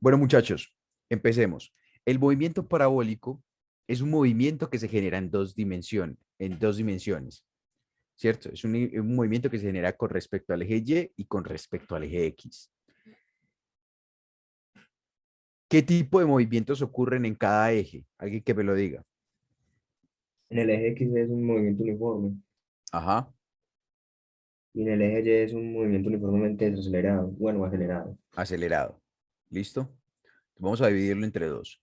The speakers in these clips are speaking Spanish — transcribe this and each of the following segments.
Bueno, muchachos, empecemos. El movimiento parabólico es un movimiento que se genera en dos dimensiones, ¿cierto? Es un movimiento que se genera con respecto al eje Y y con respecto al eje X. ¿Qué tipo de movimientos ocurren en cada eje? Alguien que me lo diga. En el eje X es un movimiento uniforme Ajá, y en el eje Y es un movimiento uniformemente desacelerado, bueno, acelerado. acelerado. ¿Listo? Vamos a dividirlo entre dos.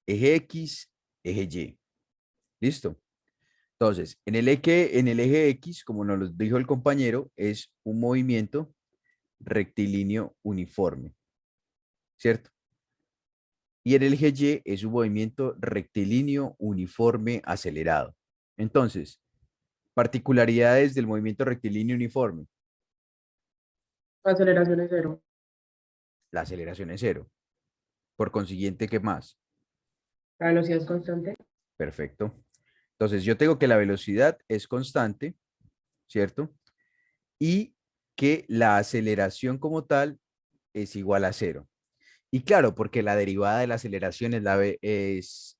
Eje X, eje Y. ¿Listo? Entonces, en el eje X, como nos lo dijo el compañero, es un movimiento rectilíneo uniforme, ¿cierto? Y en el eje Y es un movimiento rectilíneo uniforme acelerado. Entonces, particularidades del movimiento rectilíneo uniforme. Aceleración es cero. La aceleración es cero. Por consiguiente, ¿qué más? La velocidad es constante. Perfecto. Entonces, yo tengo que la velocidad es constante, ¿cierto? Y que la aceleración como tal es igual a cero. Y claro, porque la derivada de la aceleración es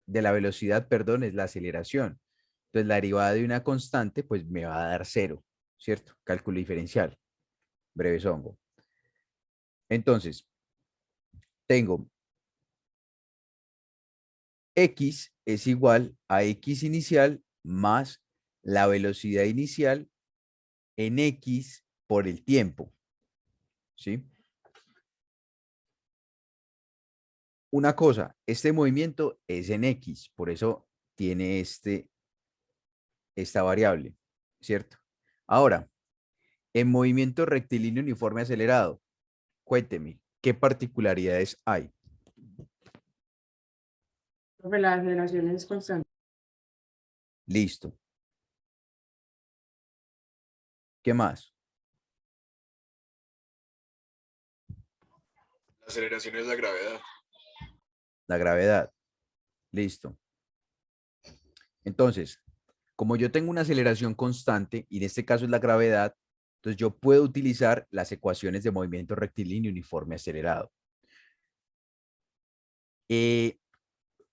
de la velocidad, perdón, es la aceleración. Entonces, la derivada de una constante, pues me va a dar cero, ¿cierto? Cálculo diferencial, breve zongo. Entonces, tengo x es igual a x inicial más la velocidad inicial en x por el tiempo, ¿sí? Una cosa, este movimiento es en x, por eso tiene esta variable, ¿cierto? Ahora, en movimiento rectilíneo uniforme acelerado, cuénteme, ¿qué particularidades hay? Profe, la aceleración es constante. Listo. ¿Qué más? La aceleración es la gravedad. La gravedad. Listo. Entonces, como yo tengo una aceleración constante, y en este caso es la gravedad, entonces yo puedo utilizar las ecuaciones de movimiento rectilíneo uniforme acelerado. Eh,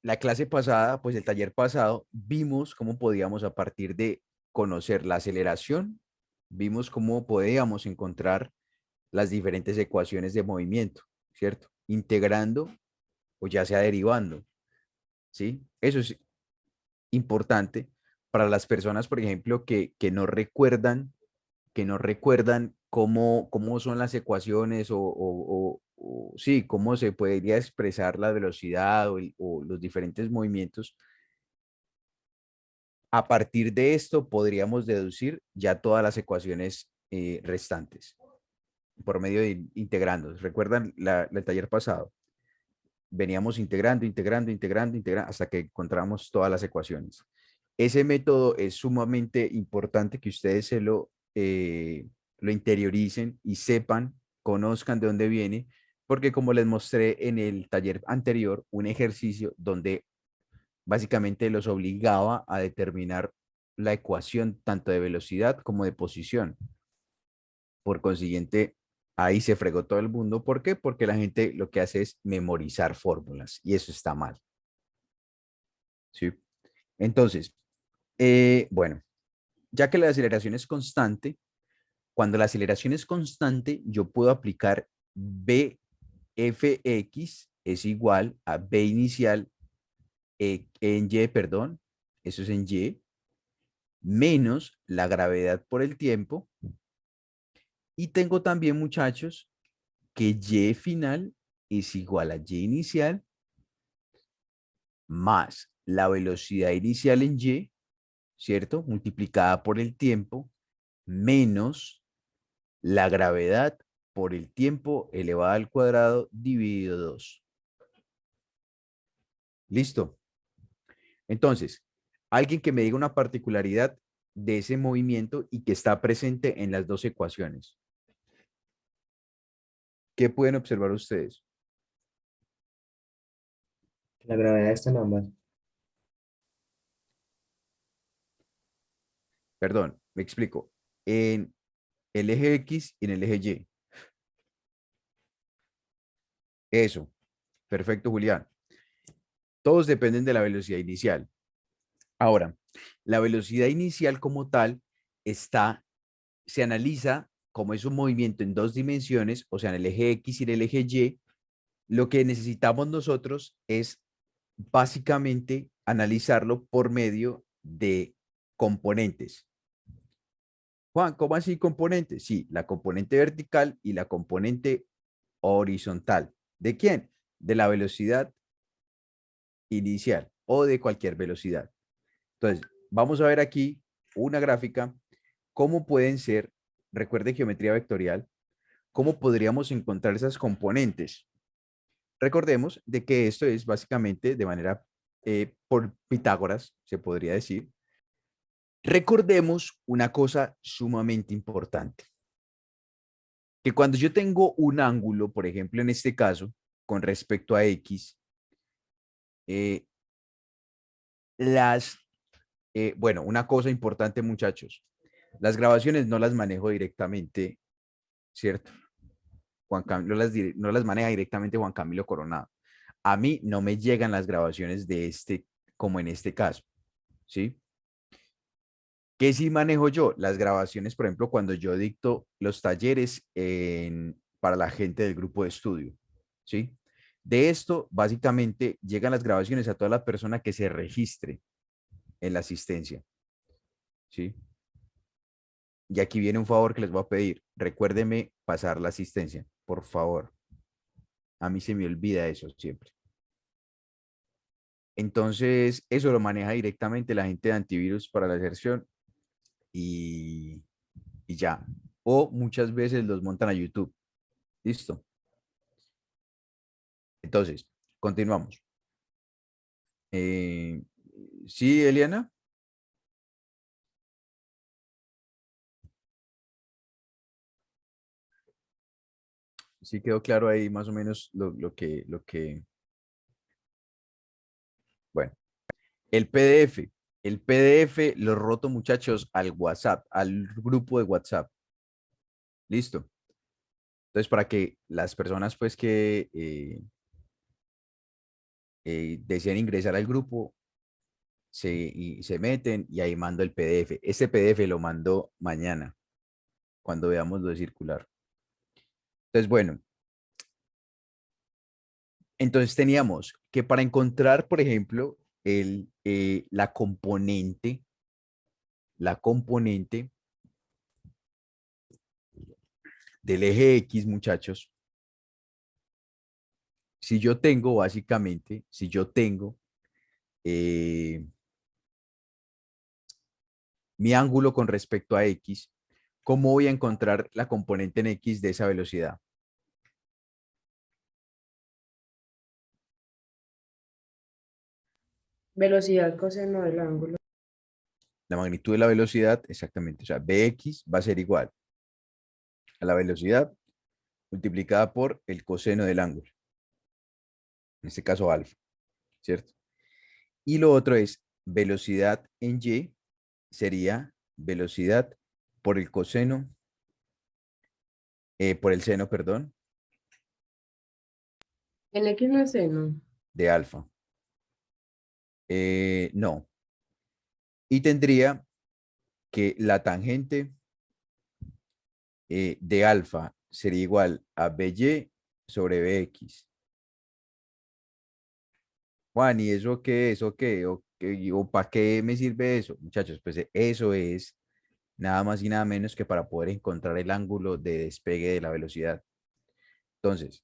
la clase pasada, pues el taller pasado, vimos cómo podíamos a partir de conocer la aceleración, vimos cómo podíamos encontrar las diferentes ecuaciones de movimiento, ¿cierto? Integrando o ya sea derivando, ¿sí? Eso es importante para las personas, por ejemplo, que no recuerdan cómo son las ecuaciones o sí, cómo se podría expresar la velocidad o los diferentes movimientos. A partir de esto podríamos deducir ya todas las ecuaciones restantes por medio de integrando. ¿Recuerdan el taller pasado? Veníamos integrando hasta que encontramos todas las ecuaciones. Ese método es sumamente importante que ustedes lo interioricen y sepan, conozcan de dónde viene, porque como les mostré en el taller anterior, un ejercicio donde básicamente los obligaba a determinar la ecuación tanto de velocidad como de posición. Por consiguiente, ahí se fregó todo el mundo. ¿Por qué? Porque la gente lo que hace es memorizar fórmulas y eso está mal. ¿Sí? Entonces, bueno, ya que la aceleración es constante, cuando la aceleración es constante, yo puedo aplicar Bfx es igual a B inicial en Y, perdón, eso es en Y, menos la gravedad por el tiempo. Y tengo también, muchachos, que Y final es igual a Y inicial más la velocidad inicial en Y, ¿cierto? Multiplicada por el tiempo, menos la gravedad por el tiempo elevado al cuadrado dividido 2. ¿Listo? Entonces, alguien que me diga una particularidad de ese movimiento y que está presente en las dos ecuaciones. ¿Qué pueden observar ustedes? La gravedad está en ambas. Perdón, me explico. En el eje X y en el eje Y. Eso. Perfecto, Julián. Todos dependen de la velocidad inicial. Ahora, la velocidad inicial como tal se analiza como es un movimiento en dos dimensiones, o sea, en el eje X y en el eje Y. Lo que necesitamos nosotros es básicamente analizarlo por medio de componentes. Juan, ¿cómo así componentes? Sí, la componente vertical y la componente horizontal. ¿De quién? De la velocidad inicial o de cualquier velocidad. Entonces, vamos a ver aquí una gráfica, cómo pueden ser, recuerde geometría vectorial, cómo podríamos encontrar esas componentes. Recordemos de que esto es básicamente de manera por Pitágoras, se podría decir. Recordemos una cosa sumamente importante, que cuando yo tengo un ángulo, por ejemplo, en este caso, con respecto a X, eh, bueno, una cosa importante, muchachos, las grabaciones no las manejo directamente, ¿cierto? No las maneja directamente Juan Camilo Coronado. A mí no me llegan las grabaciones de como en este caso, ¿sí? ¿Qué sí manejo yo? Las grabaciones, por ejemplo, cuando yo dicto los talleres para la gente del grupo de estudio, ¿sí? De esto, básicamente, llegan las grabaciones a toda la persona que se registre en la asistencia, ¿sí? Y aquí viene un favor que les voy a pedir. Recuérdeme pasar la asistencia, por favor. A mí se me olvida eso siempre. Entonces, eso lo maneja directamente la gente de antivirus para la aserción y ya. O muchas veces los montan a YouTube. Listo. Entonces, continuamos. Eh, ¿Sí, Eliana? Sí quedó claro ahí más o menos bueno, el PDF. El PDF lo roto, muchachos, al WhatsApp, al grupo de WhatsApp. Listo. Entonces, para que las personas, pues, que desean ingresar al grupo, se meten y ahí mando el PDF. Este PDF lo mando mañana, cuando veamos lo de circular. Entonces, bueno, entonces teníamos que para encontrar, por ejemplo, la componente del eje X, muchachos, si yo tengo, básicamente, si yo tengo eh, mi ángulo con respecto a X, ¿cómo voy a encontrar la componente en X de esa velocidad? Velocidad coseno del ángulo. La magnitud de la velocidad, exactamente. O sea, Bx va a ser igual a la velocidad multiplicada por el coseno del ángulo. En este caso, alfa, ¿cierto? Y lo otro es velocidad en Y sería velocidad por el coseno, por el seno, perdón, En X no es seno. de alfa. No. Y tendría que la tangente de alfa sería igual a BY sobre BX. Juan, ¿y eso qué es? ¿O qué? ¿O para qué me sirve eso? Muchachos, pues eso es nada más y nada menos que para poder encontrar el ángulo de despegue de la velocidad. Entonces,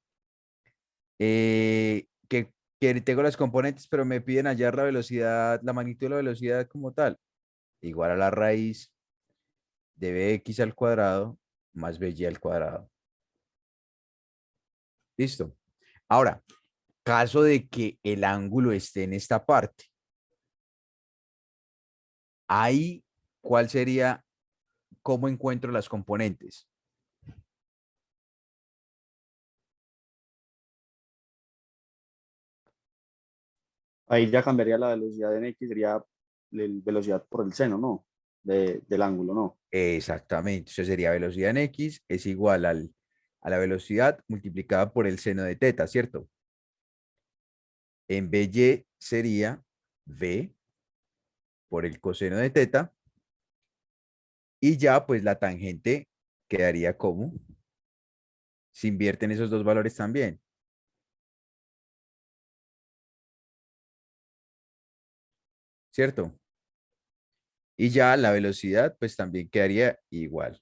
que tengo las componentes, pero me piden hallar la velocidad, la magnitud de la velocidad como tal, igual a la raíz de bx al cuadrado más by al cuadrado. Listo. Ahora, caso de que el ángulo esté en esta parte, ahí, ¿cuál sería, cómo encuentro las componentes? Ahí ya cambiaría la velocidad en X, sería la velocidad por el seno, ¿no? Del ángulo, ¿no? Exactamente. Eso sería velocidad en x es igual a la velocidad multiplicada por el seno de teta, ¿cierto? En BY sería V por el coseno de teta y ya pues la tangente quedaría como, se invierten esos dos valores también. ¿Cierto? Y ya la velocidad pues también quedaría igual.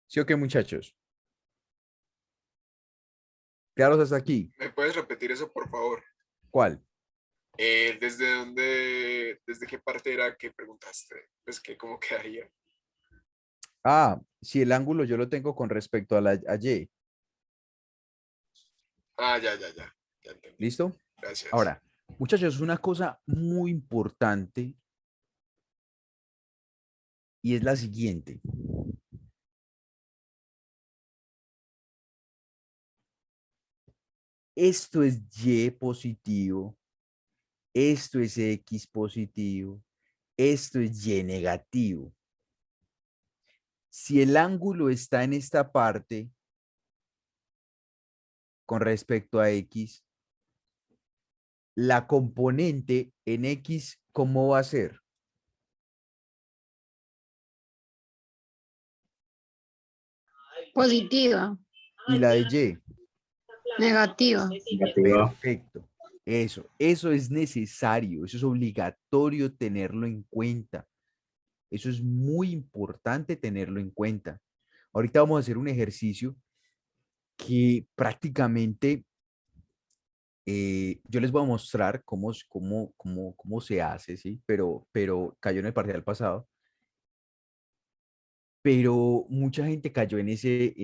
¿Sí o qué, muchachos? ¿Claros hasta aquí? ¿Me puedes repetir eso, por favor? ¿Cuál? ¿Desde dónde, desde qué parte era que preguntaste? Pues que cómo quedaría. Ah, si el ángulo yo lo tengo con respecto a Y. Ah, ya entendí. ¿Listo? Gracias. Ahora, muchachos, una cosa muy importante y es la siguiente. Esto es Y positivo, esto es X positivo, esto es Y negativo. Si el ángulo está en esta parte con respecto a X, la componente en X, ¿cómo va a ser? Positiva, Y la de Y. negativa. Negativa. Perfecto. Eso es necesario, eso es obligatorio tenerlo en cuenta. Eso es muy importante tenerlo en cuenta. Ahorita vamos a hacer un ejercicio que prácticamente yo les voy a mostrar cómo se hace, ¿sí? Pero cayó en el parcial pasado. Pero mucha gente cayó en ese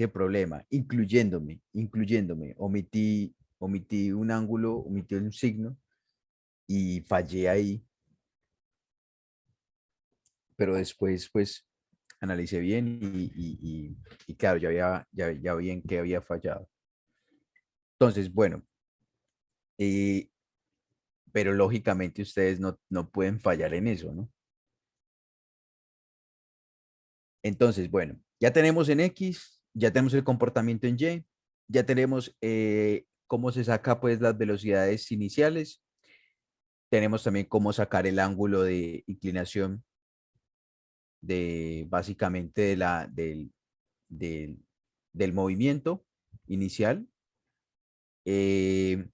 problema, incluyéndome. Omití un ángulo, omití un signo y fallé ahí, pero después, pues, analicé bien y claro, ya vi en qué había fallado. Entonces, bueno, eh, pero lógicamente ustedes no pueden fallar en eso, ¿no? Entonces, bueno, ya tenemos en X, ya tenemos el comportamiento en Y, ya tenemos cómo se saca pues las velocidades iniciales, tenemos también cómo sacar el ángulo de inclinación de básicamente del, del movimiento inicial. Eh,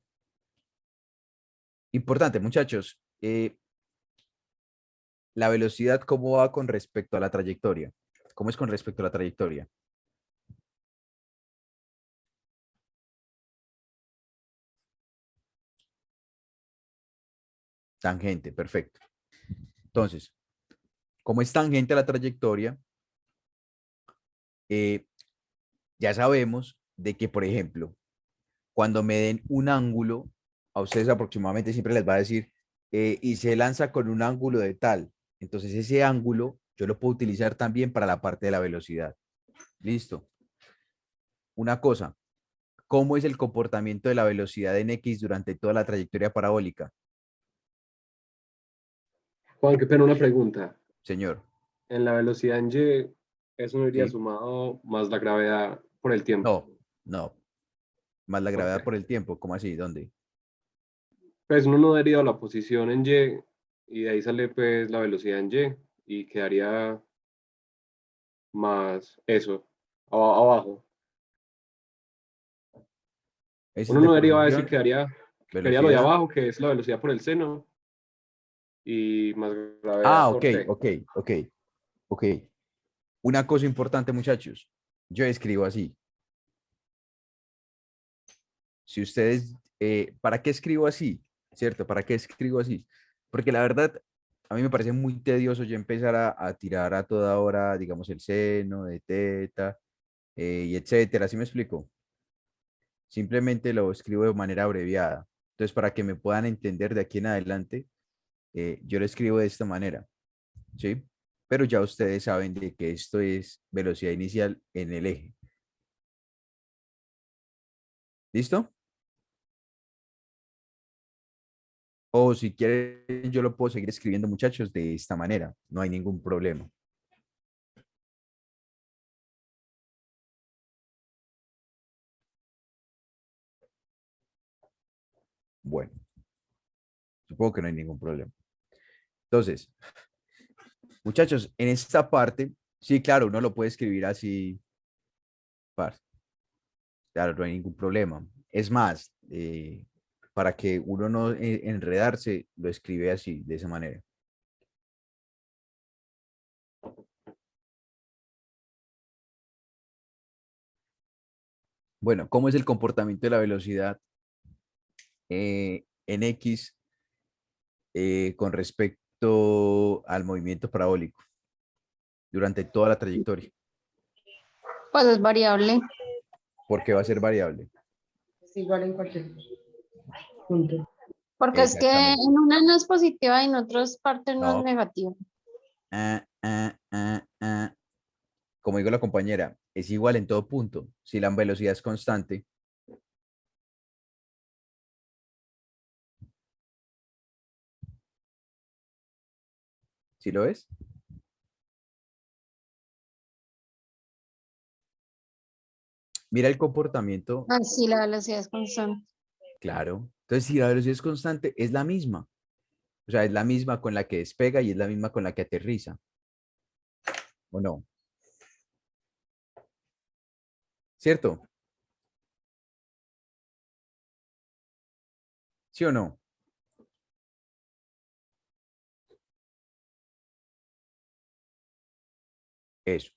Importante, muchachos, la velocidad, ¿cómo va con respecto a la trayectoria? ¿Cómo es con respecto a la trayectoria? Tangente, perfecto. Entonces, como es tangente a la trayectoria, eh, ya sabemos de que, por ejemplo, cuando me den un ángulo, a ustedes aproximadamente siempre les va a decir, y se lanza con un ángulo de tal. Entonces, ese ángulo yo lo puedo utilizar también para la parte de la velocidad. Listo. Una cosa, ¿cómo es el comportamiento de la velocidad en X durante toda la trayectoria parabólica? Juan, qué pena una pregunta. Señor, En la velocidad en Y, eso no iría ¿sí? sumado más la gravedad por el tiempo. No. Más la Ok. gravedad por el tiempo. ¿Cómo así? ¿Dónde? Pues uno no daría la posición en Y de ahí sale pues la velocidad en Y quedaría más eso, abajo. Ese es Uno de no deriva de eso y posición, quedaría lo de velocidad. abajo, que es la velocidad por el seno, y más gravedad Ah, ok, por T. ok. Una cosa importante, muchachos. Yo escribo así. Si ustedes, ¿para qué escribo así? ¿Cierto? ¿Para qué escribo así? Porque la verdad, a mí me parece muy tedioso yo empezar a tirar a toda hora, digamos, el seno, de teta, y etcétera. ¿Sí me explico? Simplemente lo escribo de manera abreviada. Entonces, para que me puedan entender de aquí en adelante, yo lo escribo de esta manera, ¿sí? Pero ya ustedes saben de que esto es velocidad inicial en el eje. ¿Listo? O si quieren, yo lo puedo seguir escribiendo, muchachos, de esta manera. No hay ningún problema. Bueno, supongo que no hay ningún problema. Entonces, muchachos, en esta parte, sí, claro, uno lo puede escribir así, parce. Claro, no hay ningún problema. Es más, para que uno no enredarse, lo escribe así, de esa manera. Bueno, ¿cómo es el comportamiento de la velocidad en X con respecto al movimiento parabólico durante toda la trayectoria? Pues es variable, Porque va a ser variable. Es igual en cualquier punto. porque es que Exactamente. en una no es positiva y en otras partes no es No. negativa. Ah, ah, ah, ah. Como digo la compañera, es igual en todo punto. Si la velocidad es constante, ¿sí lo ves? Mira el comportamiento, Ah, sí, la velocidad es constante. claro. Entonces, si la velocidad es constante, es la misma. O sea, es la misma con la que despega y es la misma con la que aterriza. ¿O no? ¿Cierto? ¿Sí o no? Eso.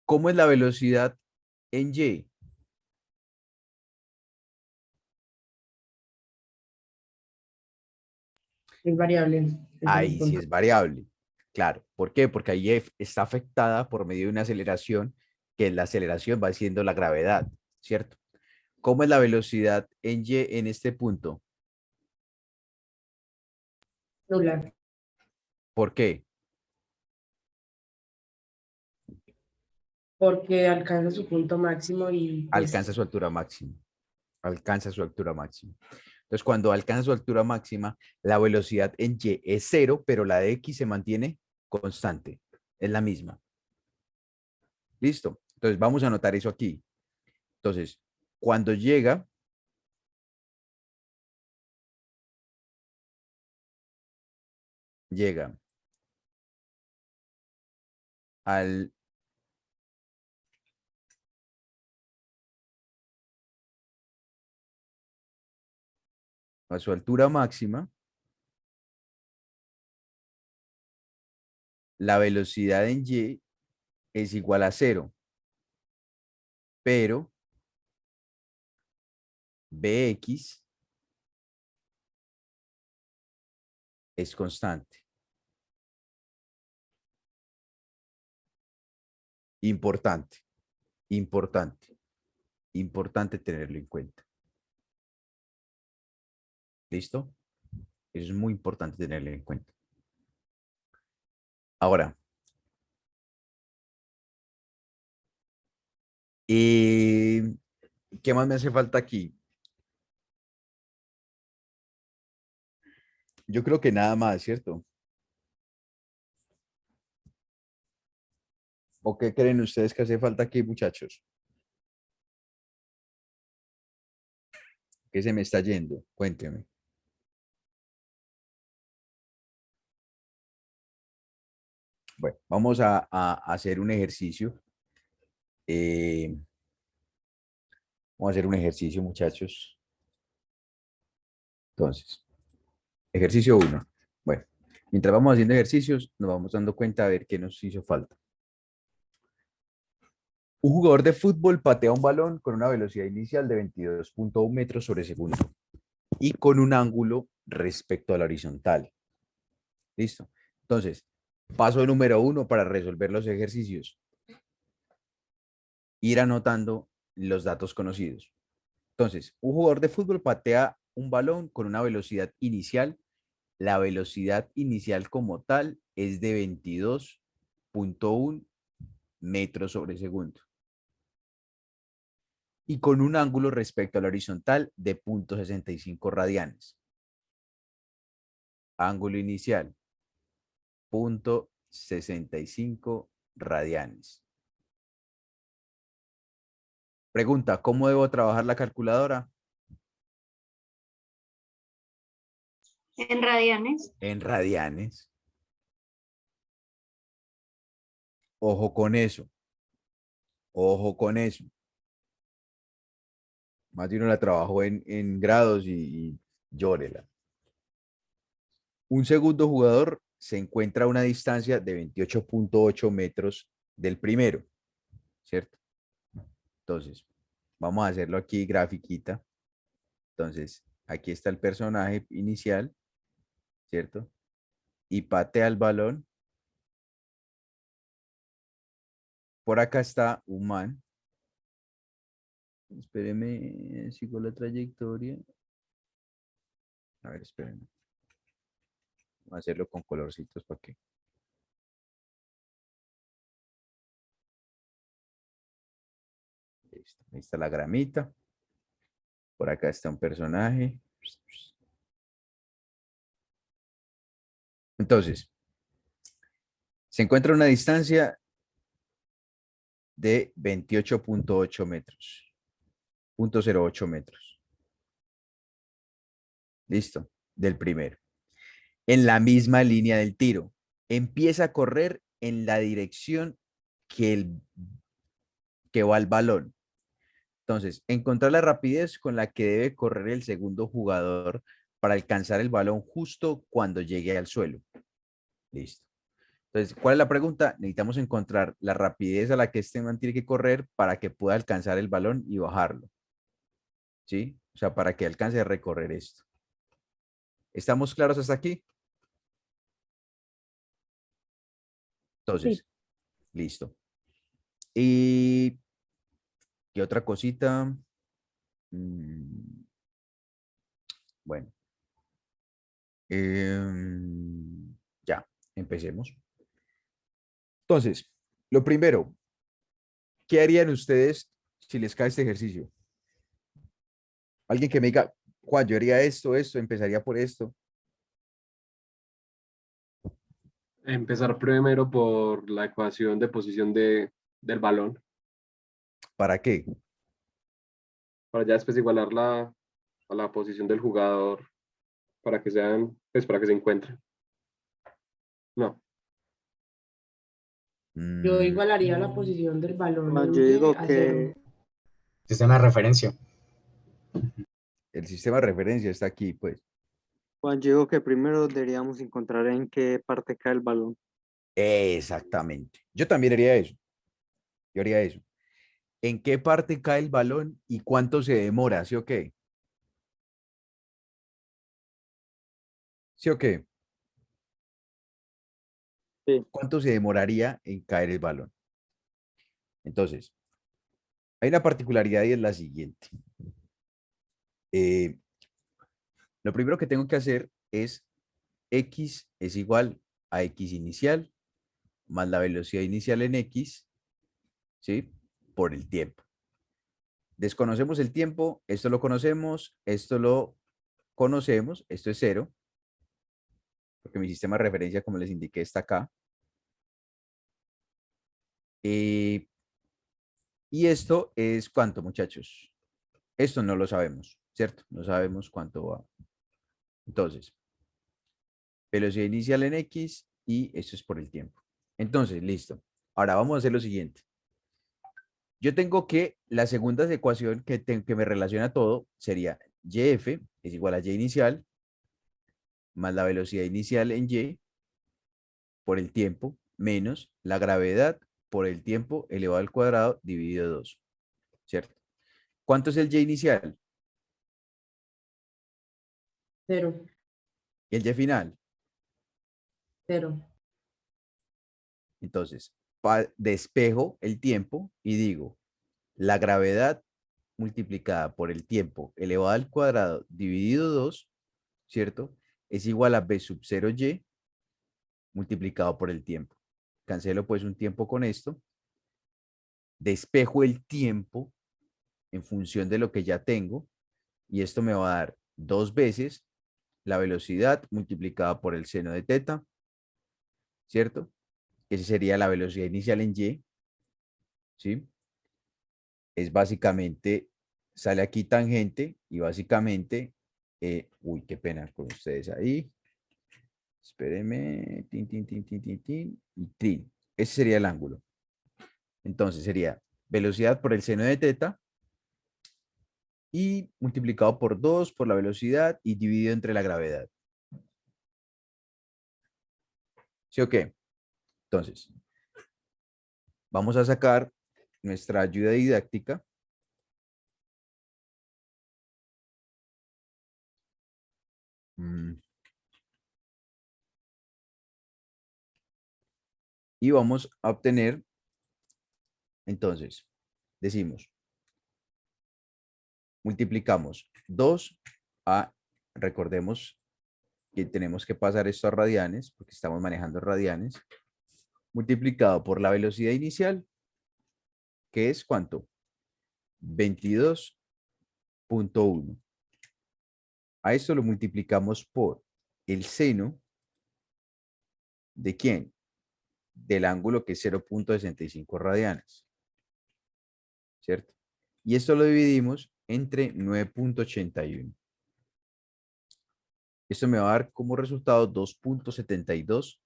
¿Cómo es la velocidad en Y? Es variable. Es en el Ahí sí punto. es variable. Claro. ¿Por qué? Porque ahí F está afectada por medio de una aceleración, que la aceleración va siendo la gravedad, ¿cierto? ¿Cómo es la velocidad en Y en este punto? Nula. ¿Por qué? Porque alcanza su punto máximo y pues Alcanza su altura máxima. Alcanza su altura máxima. Entonces, cuando alcanza su altura máxima, la velocidad en Y es cero, pero la de X se mantiene constante. Es la misma. ¿Listo? Entonces, vamos a anotar eso aquí. Entonces, cuando llega al, a su altura máxima, la velocidad en Y es igual a cero, pero Bx es constante. Importante, importante, importante tenerlo en cuenta. ¿Listo? Eso es muy importante tenerlo en cuenta. Ahora, ¿qué más me hace falta aquí? Yo creo que nada más, ¿cierto? ¿O qué creen ustedes que hace falta aquí, muchachos? ¿Qué se me está yendo? Cuénteme. Bueno, vamos a hacer un ejercicio. eh, Vamos a hacer un ejercicio, muchachos. Entonces, ejercicio uno. Bueno, mientras vamos haciendo ejercicios, nos vamos dando cuenta a ver qué nos hizo falta. Un jugador de fútbol patea un balón con una velocidad inicial de 22.1 metros sobre segundo y con un ángulo respecto a la horizontal. Listo. Entonces, paso número uno para resolver los ejercicios. Ir anotando los datos conocidos. Entonces, un jugador de fútbol patea un balón con una velocidad inicial. La velocidad inicial como tal es de 22.1 metros sobre segundo. Y con un ángulo respecto a la horizontal de 0.65 radianes. Ángulo inicial, 0.65 radianes. Pregunta, ¿cómo debo trabajar la calculadora? En radianes. En radianes. Ojo con eso. Ojo con eso. Más de uno la trabajó en grados y llórela. Un segundo jugador se encuentra a una distancia de 28.8 metros del primero, ¿cierto? Entonces, vamos a hacerlo aquí, grafiquita. Entonces, aquí está el personaje inicial, ¿cierto? Y patea el balón. Por acá está un man. Espéreme, sigo la trayectoria. A ver, espérenme. Voy a hacerlo con colorcitos para que. Listo. Ahí está la gramita. Por acá está un personaje. Entonces, se encuentra a una distancia de 28.8 metros. 0.08 metros. Listo. Del primero. En la misma línea del tiro. Empieza a correr en la dirección que va el balón. Entonces, encontrar la rapidez con la que debe correr el segundo jugador para alcanzar el balón justo cuando llegue al suelo. Listo. Entonces, ¿cuál es la pregunta? Necesitamos encontrar la rapidez a la que este man tiene que correr para que pueda alcanzar el balón y bajarlo. ¿Sí? O sea, para que alcance a recorrer esto. ¿Estamos claros hasta aquí? Entonces, listo. Y ¿qué otra cosita? Bueno. Ya, empecemos. Entonces, lo primero, ¿qué harían ustedes si les cae este ejercicio? Alguien que me diga, Juan, yo haría esto, empezaría por esto. Empezar primero por la ecuación de posición del balón, ¿Para qué? para ya después igualarla a la posición del jugador, para que sean, pues para que se encuentren. No, Yo Mm, igualaría la posición del balón Juan, en yo Y digo a que, 0. Sistema de referencia. el sistema de referencia está aquí, pues. Juan, yo digo que primero deberíamos encontrar en qué parte cae el balón. Exactamente. Yo también haría eso. Yo haría eso. ¿En qué parte cae el balón y cuánto se demora? ¿Sí o qué? ¿Sí o qué? Sí. ¿Cuánto se demoraría en caer el balón? Entonces, hay una particularidad y es la siguiente. Eh, lo primero que tengo que hacer es x es igual a x inicial más la velocidad inicial en x, ¿sí? Por el tiempo. Desconocemos el tiempo, esto lo conocemos, esto lo conocemos, esto es 0, porque mi sistema de referencia, como les indiqué, está acá. Y esto es ¿cuánto, muchachos? Esto no lo sabemos, ¿cierto? No sabemos cuánto va. Entonces, velocidad inicial en x y esto es por el tiempo. Entonces, listo. Ahora vamos a hacer lo siguiente. Yo tengo que la segunda ecuación que me relaciona todo sería YF es igual a Y inicial más la velocidad inicial en Y por el tiempo menos la gravedad por el tiempo elevado al cuadrado dividido 2, ¿cierto? ¿Cuánto es el Y inicial? 0, ¿Y el Y final? 0. Entonces, despejo el tiempo y digo, la gravedad multiplicada por el tiempo elevado al cuadrado dividido 2, ¿cierto? Es igual a B sub 0y multiplicado por el tiempo. Cancelo pues un tiempo con esto. Despejo el tiempo en función de lo que ya tengo y esto me va a dar 2 veces la velocidad multiplicada por el seno de teta, ¿cierto? Esa sería la velocidad inicial en y, ¿sí? Es básicamente, sale aquí tangente y básicamente Uy, qué pena con ustedes ahí. Espérenme. Tin, tin, tin, tin, tin, tin, y tin. Ese sería el ángulo. Entonces sería velocidad por el seno de teta y multiplicado por 2 por la velocidad y dividido entre la gravedad. ¿Sí o qué? Entonces, vamos a sacar nuestra ayuda didáctica. Y vamos a obtener, entonces, decimos, multiplicamos 2 a, recordemos que tenemos que pasar esto a radianes, porque estamos manejando radianes, multiplicado por la velocidad inicial, que es ¿cuánto? 22.1. A esto lo multiplicamos por el seno de ¿quién? Del ángulo que es 0.65 radianes, ¿cierto? Y esto lo dividimos entre 9.81. Esto me va a dar como resultado 2.72.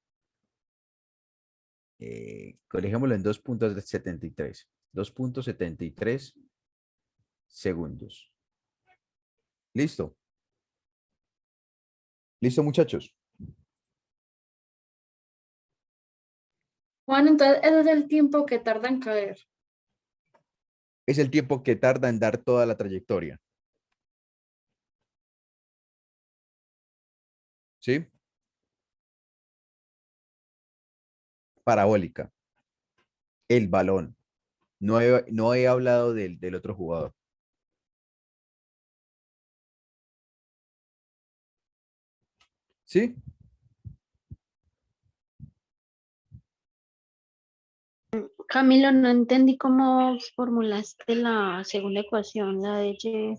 Dejémoslo en 2.73. 2.73 segundos. ¿Listo? ¿Listo, muchachos? Juan, entonces ese es el tiempo que tarda en caer. Es el tiempo que tarda en dar toda la trayectoria. ¿Sí? Parabólica. El balón. No he hablado del otro jugador. ¿Sí? Camilo, no entendí cómo formulaste la segunda ecuación, la de Y.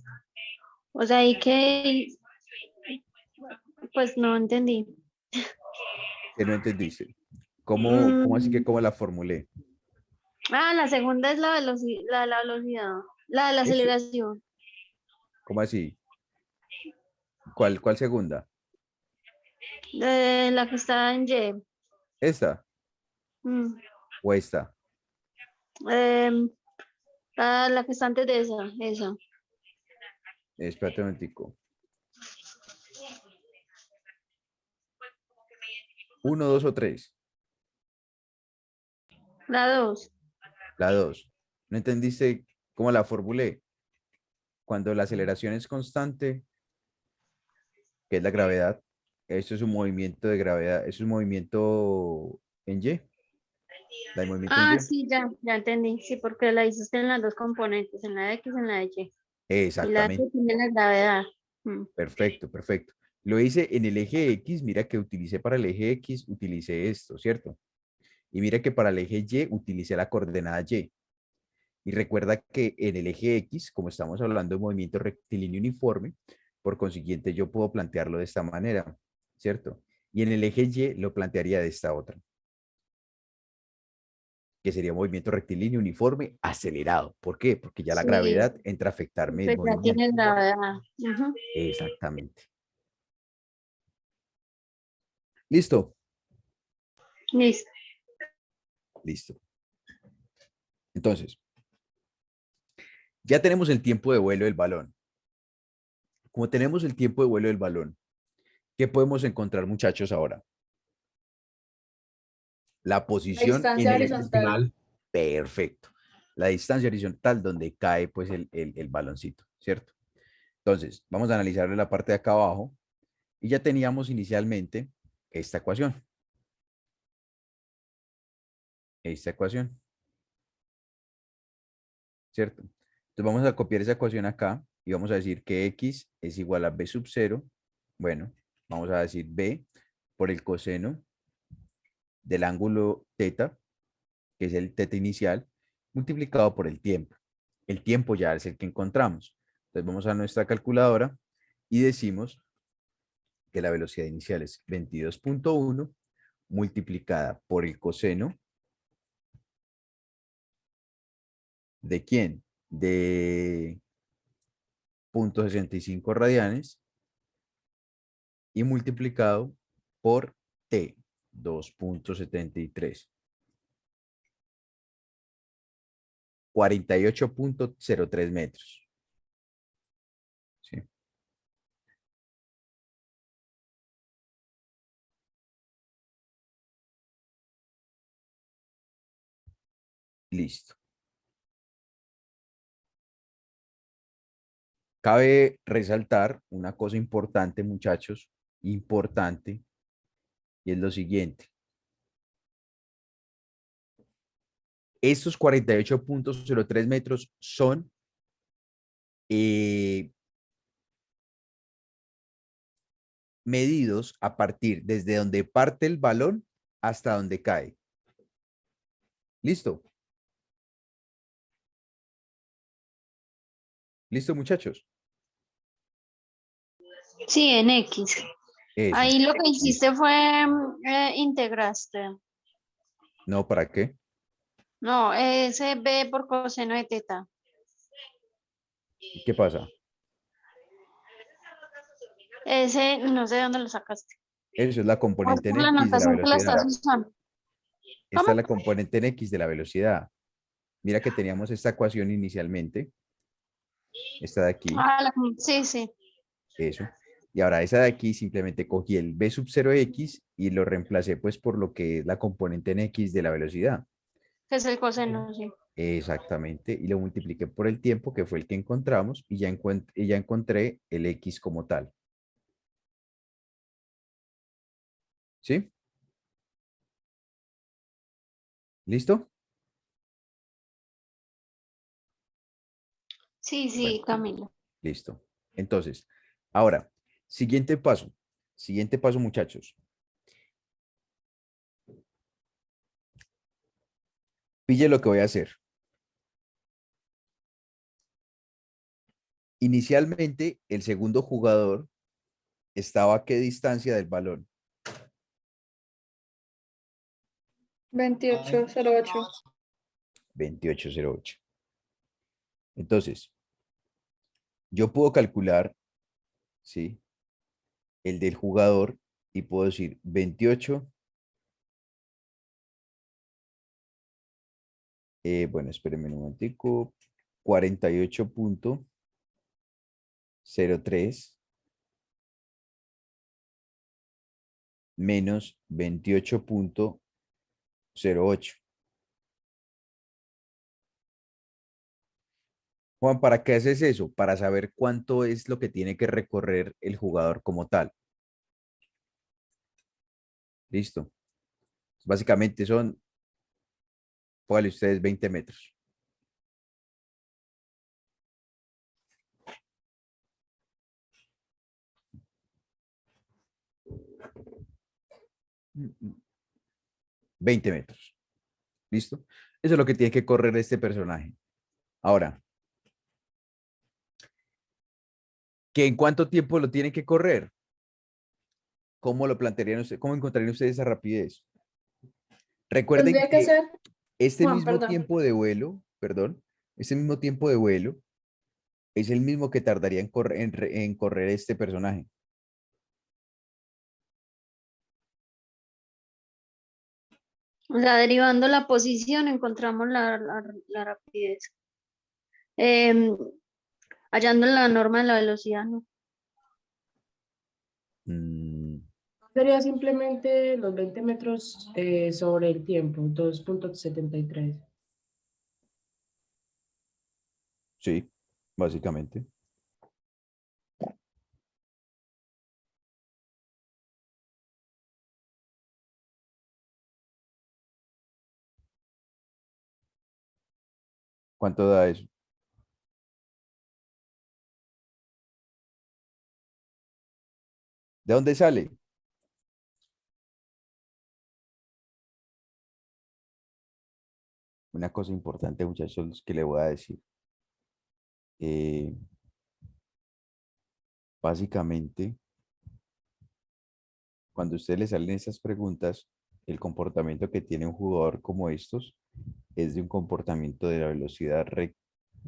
O sea, y que, pues no entendí. Que no entendiste. ¿Cómo así que Mm, cómo la formulé? la segunda es la velocidad, la velocidad, la de la Ese- aceleración. ¿Cómo así? ¿Cuál segunda? De la que está en Y. ¿Esta Mm, o esta? em, la que está antes de esa. Espérate un momentico. 1, 2 o 3. La 2. La 2. ¿No entendiste cómo la formulé? Cuando la aceleración es constante, que es la gravedad, eso es un movimiento de gravedad, es un movimiento en Y, el movimiento en Ah, Y. sí, ya entendí. Sí, porque la hiciste en las dos componentes, en la de X y en la de Y. Y la Exactamente. X tiene la gravedad. Mm. Perfecto, perfecto. Lo hice en el eje X, mira que utilicé para el eje X, utilicé esto, ¿cierto? Y mira que para el eje Y utilicé la coordenada Y. Y recuerda que en el eje X, como estamos hablando de movimiento rectilíneo uniforme, por consiguiente yo puedo plantearlo de esta manera, ¿cierto? Y en el eje Y lo plantearía de esta otra, que sería movimiento rectilíneo uniforme acelerado. ¿Por qué? Porque ya la Sí, gravedad entra a afectarme el pues ya movimiento. tiene gravedad. Ujú. Exactamente. ¿Listo? Listo. Listo. Entonces, ya tenemos el tiempo de vuelo del balón. Como tenemos el tiempo de vuelo del balón, ¿qué podemos encontrar, muchachos, ahora? La La posición en distancia el eje horizontal. estival. Perfecto. La distancia horizontal donde cae pues el baloncito, ¿cierto? Entonces, vamos a analizarle la parte de acá abajo y ya teníamos inicialmente esta ecuación. Esta ecuación, ¿cierto? Entonces vamos a copiar esa ecuación acá y vamos a decir que x es igual a b sub 0. Bueno, vamos a decir b por el coseno del ángulo teta, que es el teta inicial, multiplicado por el tiempo. El tiempo ya es el que encontramos. Entonces vamos a nuestra calculadora y decimos que la velocidad inicial es 22.1 multiplicada por el coseno de ¿quién? De 0.65 radianes y multiplicado por t, 2.73. 48.03 metros. ¿Sí? Listo. Cabe resaltar una cosa importante, muchachos, importante, y es lo siguiente. Estos 48.03 metros son medidos a partir desde donde parte el balón hasta donde cae. ¿Listo? ¿Listo, muchachos? Sí, en X. Eso. Ahí lo que hiciste fue integraste. No, ¿para qué? No, ese B por coseno de teta. ¿Qué pasa? Ese, no sé de dónde lo sacaste. Eso es la Es componente en por la X de la notación que la velocidad. estás usando. Esta es ¿Cómo? la componente en X de la velocidad. Mira que teníamos esta ecuación inicialmente. Esta de aquí. Ah, sí, sí. Eso. Y ahora esa de aquí simplemente cogí el b sub 0x y lo reemplacé pues por lo que es la componente en x de la velocidad. Que es el coseno, sí. Exactamente. Y lo multipliqué por el tiempo que fue el que encontramos y ya encontré el x como tal. ¿Sí? ¿Listo? Sí, Bueno, sí, Camilo. listo. Entonces, ahora, siguiente paso. Siguiente paso, muchachos. Pille lo que voy a hacer. Inicialmente, el segundo jugador estaba a qué distancia del balón. 2808. 28.08. Entonces, yo puedo calcular, ¿sí? El del jugador y puedo decir 28. Bueno, espérenme un momentico. 48.03 menos 28.08. Juan, ¿para qué haces eso? Para saber cuánto es lo que tiene que recorrer el jugador como tal. Listo. Básicamente son, póngale ustedes 20 metros. Mm, mm. 20 metros. ¿Listo? Eso es lo que tiene que correr este personaje. Ahora, ¿que en cuánto tiempo lo tiene que correr? ¿Cómo lo plantearían ustedes? ¿Cómo encontrarían ustedes esa rapidez? Recuerden Tendría que que ser, este Juan, mismo perdón. tiempo de vuelo, perdón, este mismo tiempo de vuelo es el mismo que tardaría en correr este personaje. O sea, derivando la posición encontramos la rapidez. Em, hallando la norma de la velocidad, ¿no? Mm, Sería simplemente los 20 metros sobre el tiempo, 2.73. sí, básicamente. ¿Cuánto da eso? ¿De dónde sale? Una cosa importante, muchachos, que le voy a decir. Eh, Básicamente, cuando a ustedes les salen esas preguntas, el comportamiento que tiene un jugador como estos es de un comportamiento de la velocidad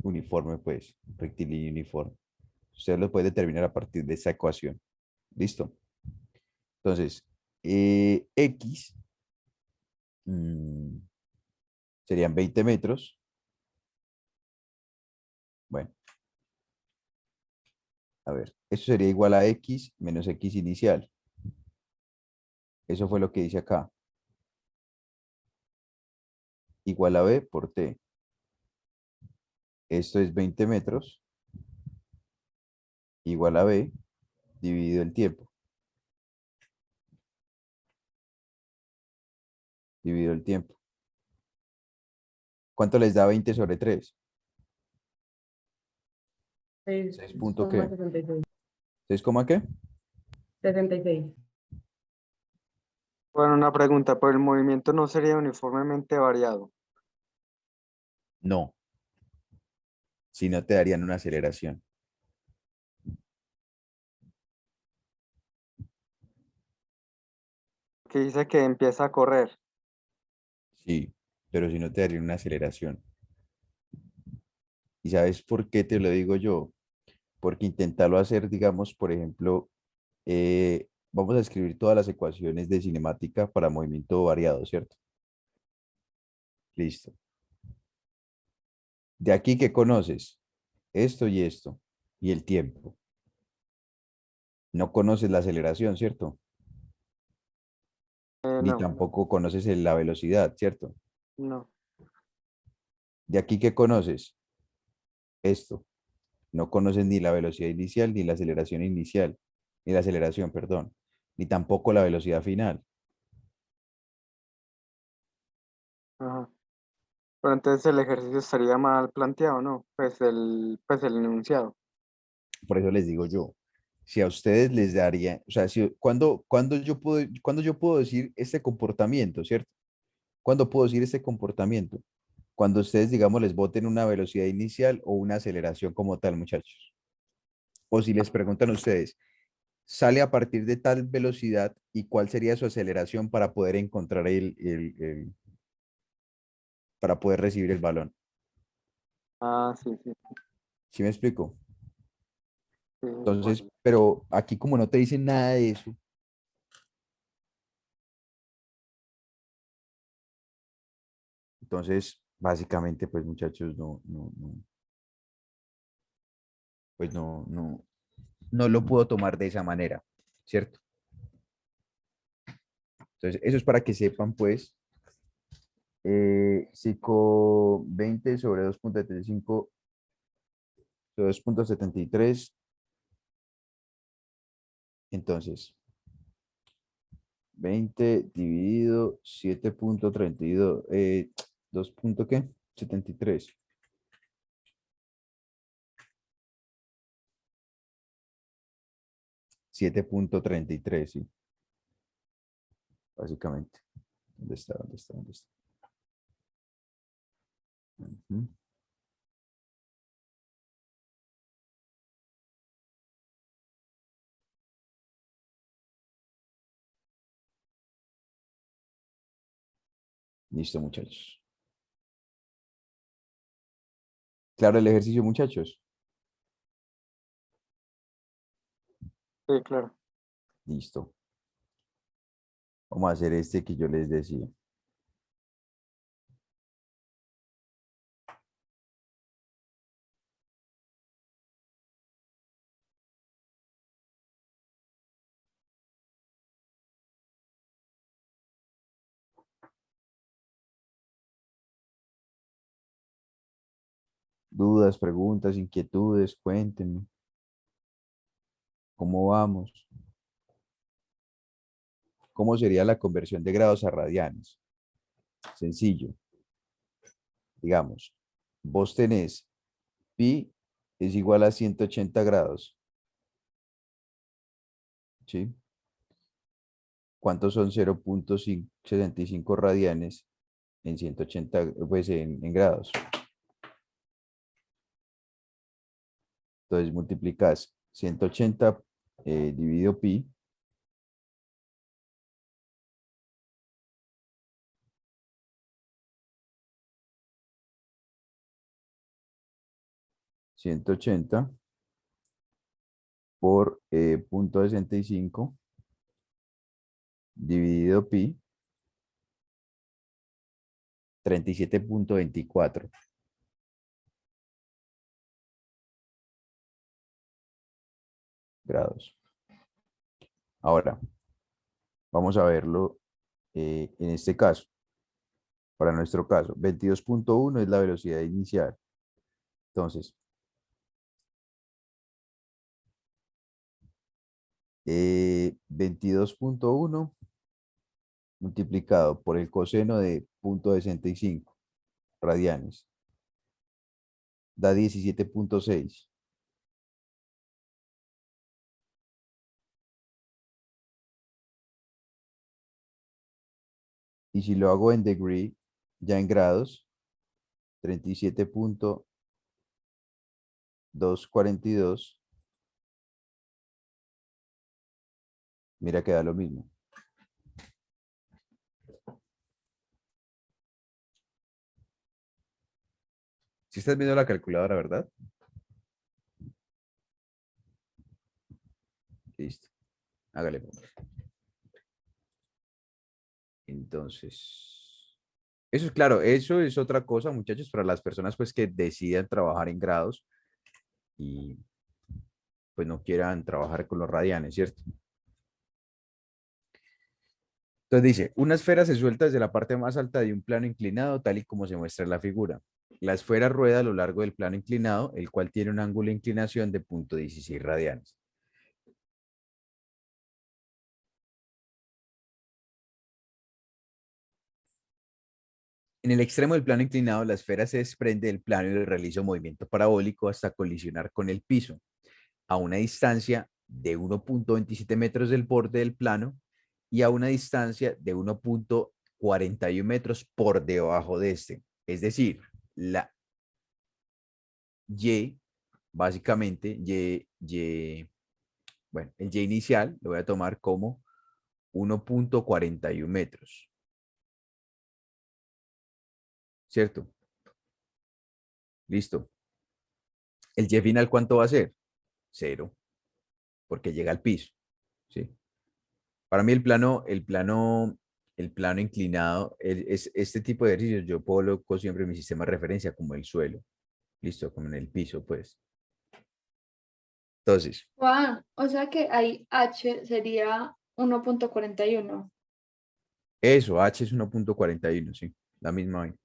uniforme, pues, rectilíneo uniforme. Ustedes lo pueden determinar a partir de esa ecuación. ¿Listo? Entonces, X mm, serían 20 metros. Bueno, a ver, eso sería igual a X menos X inicial. Eso fue lo que dice acá. Igual a B por T. Esto es 20 metros igual a B dividido el tiempo. Dividido el tiempo. ¿Cuánto les da 20 sobre 3? 6 punto qué? 6,66. ¿6 coma qué? 66. Bueno, una pregunta, ¿pero el movimiento no sería uniformemente variado? No. Si no te darían una aceleración. Que dice que empieza a correr. Sí, pero si no te darían una aceleración. ¿Y sabes por qué te lo digo yo? Porque intentarlo hacer, digamos, por ejemplo, vamos a escribir todas las ecuaciones de cinemática para movimiento variado, ¿cierto? Listo. De aquí que conoces esto y el tiempo. No conoces la aceleración, ¿cierto? Ni No, tampoco conoces la velocidad, ¿cierto? no. De aquí que conoces esto. No conoces ni la velocidad inicial, ni la aceleración inicial, ni la aceleración, perdón, ni tampoco la velocidad final. Ajá. Pero entonces el ejercicio estaría mal planteado, ¿no? Pues el enunciado. Por eso les digo yo, si a ustedes les daría, o sea, si, cuando yo puedo decir este comportamiento, ¿cierto? ¿Cuándo puedo decir este comportamiento? Cuando ustedes, digamos, les boten una velocidad inicial o una aceleración como tal, muchachos. O si les preguntan a ustedes, sale a partir de tal velocidad y cuál sería su aceleración para poder encontrar para poder recibir el balón. Ah, sí, sí, ¿Sí me explico? sí. Entonces, pero aquí como no te dicen nada de eso, entonces, básicamente, pues muchachos, pues no lo puedo tomar de esa manera, ¿cierto? Entonces, eso es para que sepan, pues, psico 20 sobre 2,75 sobre 2,73. Entonces, 20 dividido 7,32, 2 punto ¿qué? 73. 7,33, sí, básicamente. ¿Dónde está? ¿Dónde está? ¿Dónde está? Ujú. Listo, muchachos. Claro el ejercicio, muchachos. Sí, claro. Listo. Vamos a hacer este que yo les decía. Dudas, preguntas, inquietudes, cuéntenme. ¿Cómo vamos? ¿Cómo sería la conversión de grados a radianes? Sencillo. Digamos, vos tenés pi es igual a 180 grados. ¿Sí? ¿Cuántos son 0,65 radianes en 180, pues en grados? Entonces multiplicas 180 dividido pi, 180 por 0,65 dividido pi, 37.24 grados. Ahora, vamos a verlo en este caso. Para nuestro caso, 22.1 es la velocidad inicial. Entonces, 22.1 multiplicado por el coseno de 0.65 radianes da 17.6. Y si lo hago en degree, ya en grados, 37.242, mira que da lo mismo. Si estás viendo la calculadora, ¿verdad? Listo. Hágale, pues. Entonces, eso es claro, eso es otra cosa, muchachos, para las personas pues que decidan trabajar en grados y pues no quieran trabajar con los radianes, ¿cierto? Entonces dice, una esfera se suelta desde la parte más alta de un plano inclinado, tal y como se muestra en la figura. La esfera rueda a lo largo del plano inclinado, el cual tiene un ángulo de inclinación de 0.16 radianes. En el extremo del plano inclinado, la esfera se desprende del plano y realiza un movimiento parabólico hasta colisionar con el piso, a una distancia de 1.27 metros del borde del plano y a una distancia de 1.41 metros por debajo de este. Es decir, la Y, básicamente, bueno, el Y inicial lo voy a tomar como 1.41 metros. ¿Cierto? Listo. ¿El Y final cuánto va a ser? 0, porque llega al piso. ¿Sí? Para mí el plano inclinado, es este tipo de ejercicios, yo coloco siempre mi sistema de referencia como el suelo. Listo, como en el piso, pues. Entonces, Juan, o sea que ahí H sería 1.41. eso, H es 1.41, sí, la misma vaina.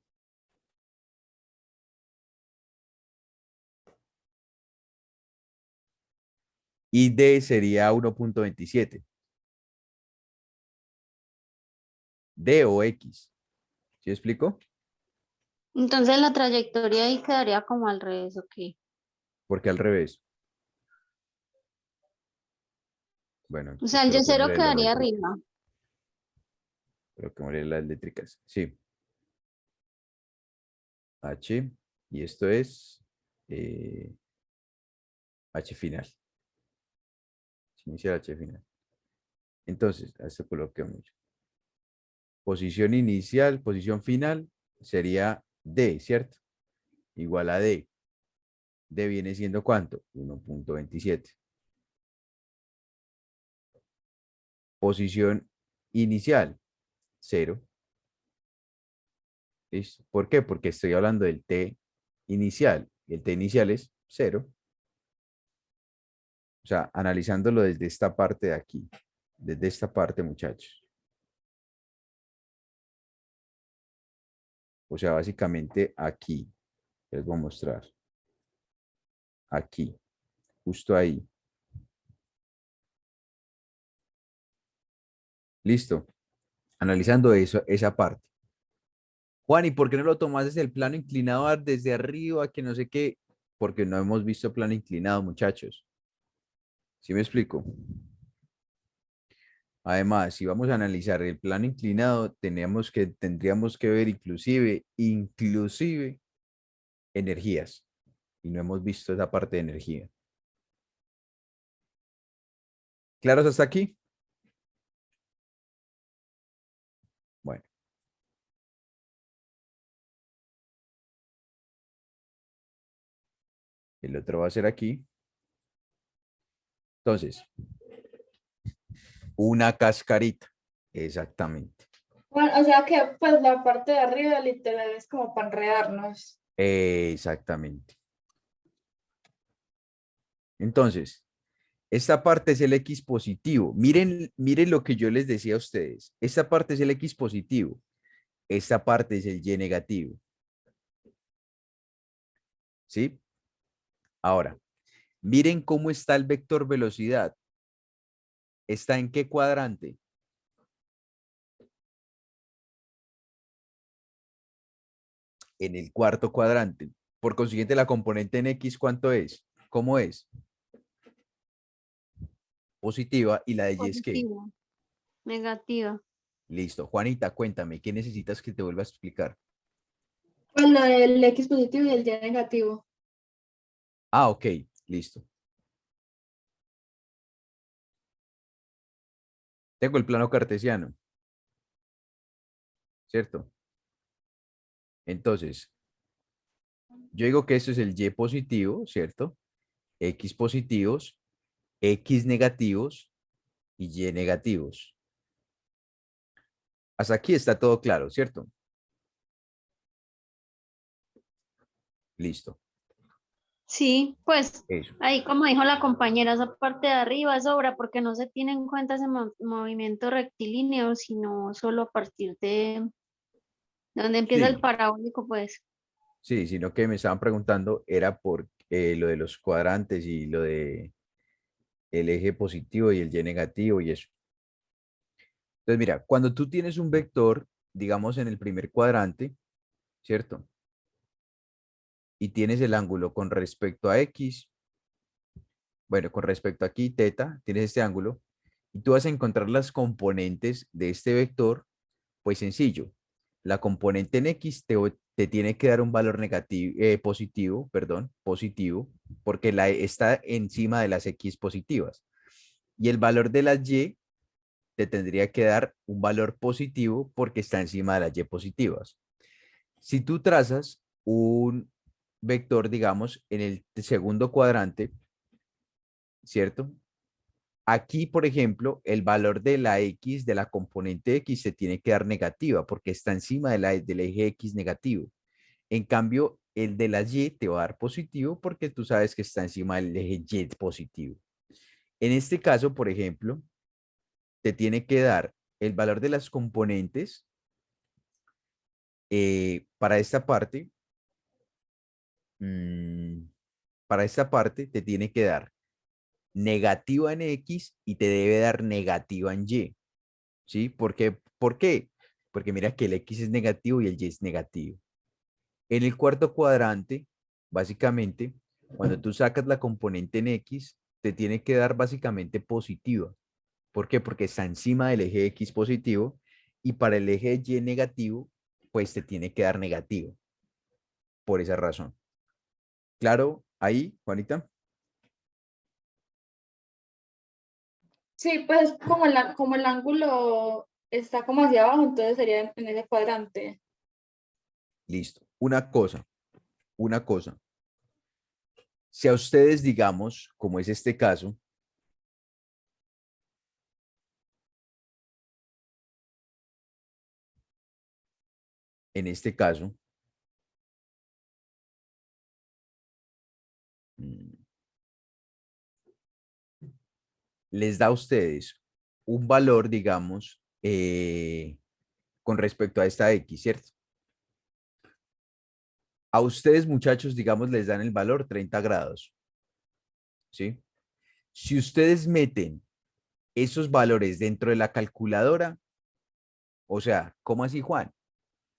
Y D sería 1.27. D o X. ¿Sí explico? Entonces la trayectoria ahí quedaría como al revés, ok. Porque al revés. Bueno, O sea, el espero que Y0 las quedaría eléctricas. arriba. Espero que las eléctricas. Sí. H. Y esto es H final. Inicial H final. Entonces, a esto coloquemos. Posición inicial, posición final sería D, ¿cierto? Igual a D. D viene siendo ¿cuánto? 1.27. Posición inicial, 0. ¿Listo? ¿Por qué? Porque estoy hablando del T inicial. Y el T inicial es 0. O sea, analizándolo desde esta parte de aquí. Desde esta parte, muchachos. O sea, básicamente aquí. Les voy a mostrar. Aquí. Justo ahí. Listo. Analizando eso, esa parte. Juan, ¿y por qué no lo tomas desde el plano inclinado desde arriba, que no sé qué? Porque no hemos visto plano inclinado, muchachos. ¿Sí me explico? Además, si vamos a analizar el plano inclinado, tendríamos que ver inclusive energías. Y no hemos visto esa parte de energía. ¿Claros hasta aquí? Bueno. El otro va a ser aquí. Entonces, una cascarita. Exactamente. Bueno, o sea que pues la parte de arriba literal es como para enredarnos. Exactamente. Entonces, esta parte es el X positivo. Miren lo que yo les decía a ustedes. Esta parte es el X positivo. Esta parte es el Y negativo. ¿Sí? Ahora, miren cómo está el vector velocidad. ¿Está en qué cuadrante? En el cuarto cuadrante. Por consiguiente, la componente en X, ¿cuánto es? ¿Cómo es? Positiva. ¿Y la de Y es qué? Positiva, negativa. Listo. Juanita, cuéntame, ¿qué necesitas que te vuelva a explicar? Pues lo del X positivo y el Y negativo. Ah, ok, listo. Tengo el plano cartesiano, ¿cierto? Entonces, yo digo que esto es el Y positivo, ¿cierto? X positivos, X negativos y Y negativos. Hasta aquí está todo claro, ¿cierto? Listo. Sí, pues Eso. ahí como dijo la compañera, esa parte de arriba sobra porque no se tiene en cuenta ese movimiento rectilíneo, sino solo a partir de donde empieza el Sí, parabólico, pues. sí, sino que me estaban preguntando era por lo de los cuadrantes y lo de el eje positivo y el Y negativo y eso. Entonces, mira, cuando tú tienes un vector, digamos en el primer cuadrante, ¿cierto? Y tienes el ángulo con respecto a X, bueno, con respecto aquí, teta, tienes este ángulo, y tú vas a encontrar las componentes de este vector, pues sencillo. La componente en X te tiene que dar un valor negativo, positivo, perdón, positivo, porque está encima de las X positivas. Y el valor de las Y te tendría que dar un valor positivo porque está encima de las Y positivas. Si tú trazas un vector, digamos, en el segundo cuadrante, ¿cierto? Aquí, por ejemplo, el valor de la X, de la componente X, se tiene que dar negativa porque está encima del eje X negativo. En cambio, el de la Y te va a dar positivo porque tú sabes que está encima del eje Y positivo. En este caso, por ejemplo, te tiene que dar el valor de las componentes para esta parte. Para esta parte te tiene que dar negativa en X y te debe dar negativa en Y. ¿Sí? ¿Por qué? Porque mira que el X es negativo y el Y es negativo. En el cuarto cuadrante, básicamente, cuando tú sacas la componente en X, te tiene que dar básicamente positiva. ¿Por qué? Porque está encima del eje X positivo y para el eje Y negativo, pues te tiene que dar negativo. Por esa razón. ¿Claro? Ahí, Juanita. Sí, pues como el ángulo está como hacia abajo, entonces sería en ese cuadrante. Listo. Una cosa. Si a ustedes, digamos, como es este caso, en este caso, les da a ustedes un valor, digamos, con respecto a esta X, ¿cierto? A ustedes, muchachos, digamos, les dan el valor 30 grados, ¿sí? Si ustedes meten esos valores dentro de la calculadora, o sea, ¿cómo así, Juan?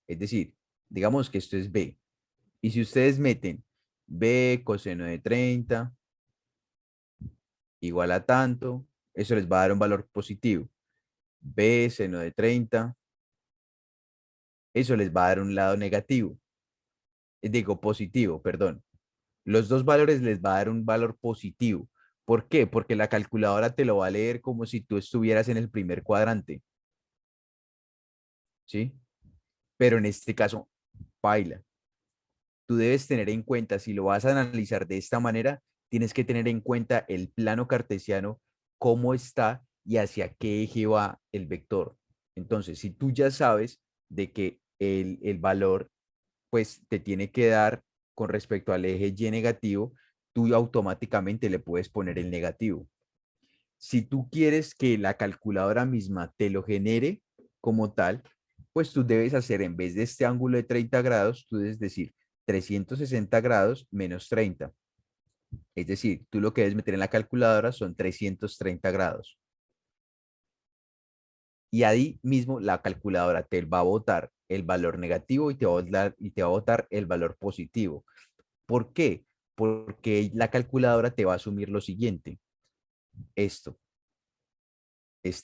Es decir, digamos que esto es B. Y si ustedes meten B coseno de 30 igual a tanto, eso les va a dar un valor positivo. B seno de 30, eso les va a dar un lado negativo. Digo, positivo, perdón. Los dos valores les va a dar un valor positivo. ¿Por qué? Porque la calculadora te lo va a leer como si tú estuvieras en el primer cuadrante. ¿Sí? Pero en este caso, paila. Tú debes tener en cuenta, si lo vas a analizar de esta manera, tienes que tener en cuenta el plano cartesiano, cómo está y hacia qué eje va el vector. Entonces, si tú ya sabes de que el valor pues te tiene que dar con respecto al eje Y negativo, tú automáticamente le puedes poner el negativo. Si tú quieres que la calculadora misma te lo genere como tal, pues tú debes hacer, en vez de este ángulo de 30 grados, tú debes decir 360 grados menos 30. Es decir, tú lo que debes meter en la calculadora son 330 grados. Y ahí mismo la calculadora te va a botar el valor negativo y te va a botar el valor positivo. ¿Por qué? Porque la calculadora te va a asumir lo siguiente. Este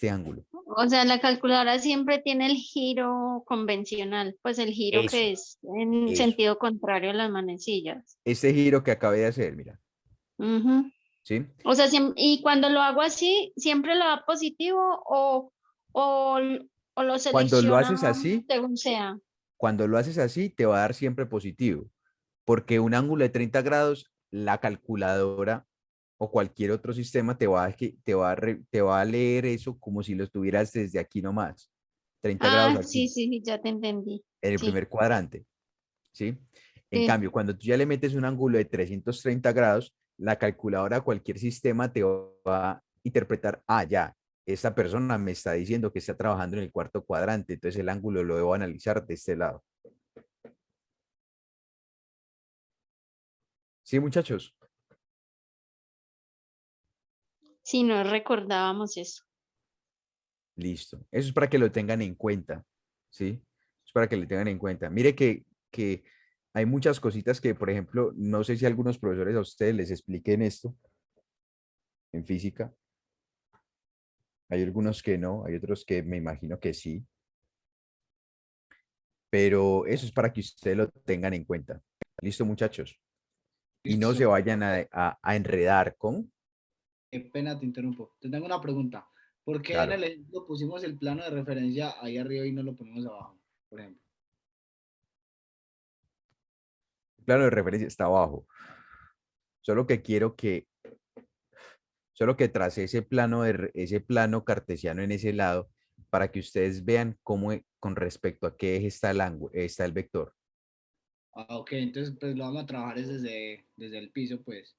ángulo. O sea, la calculadora siempre tiene el giro convencional, pues el giro Eso, que es en eso. sentido contrario a las manecillas. Este giro que acabé de hacer, mira. Ujú. ¿Sí? O sea, y cuando lo hago así, ¿siempre lo da positivo o, o lo Cuando lo selecciona haces así, según sea? te va a dar siempre positivo. Porque un ángulo de 30 grados, la calculadora o cualquier otro sistema te va a leer eso como si lo estuvieras desde aquí nomás. 30 grados Ah, sí, aquí, sí, ya te entendí. en el Sí, primer cuadrante. ¿Sí? En sí. cambio, cuando tú ya le metes un ángulo de 330 grados, la calculadora, cualquier sistema te va a interpretar, ya, esta persona me está diciendo que está trabajando en el cuarto cuadrante, entonces el ángulo lo debo analizar de este lado. ¿Sí, muchachos? Sí, no recordábamos eso. Listo. Eso es para que lo tengan en cuenta, ¿sí? Es para que lo tengan en cuenta. Mire que hay muchas cositas que, por ejemplo, no sé si algunos profesores a ustedes les expliquen esto en física. Hay algunos que no, hay otros que me imagino que sí, pero eso es para que ustedes lo tengan en cuenta. Listo, muchachos. Y no se Listo. vayan a enredar con. Qué pena, te interrumpo. Te tengo una pregunta. ¿Por qué en Claro, el ejemplo pusimos el plano de referencia ahí arriba y no lo ponemos abajo, por ejemplo? el plano de referencia está abajo. Solo que quiero que, solo que trace ese plano cartesiano en ese lado para que ustedes vean cómo con respecto a qué eje está está el vector. Ah, ok, entonces pues lo vamos a trabajar es desde el piso, pues.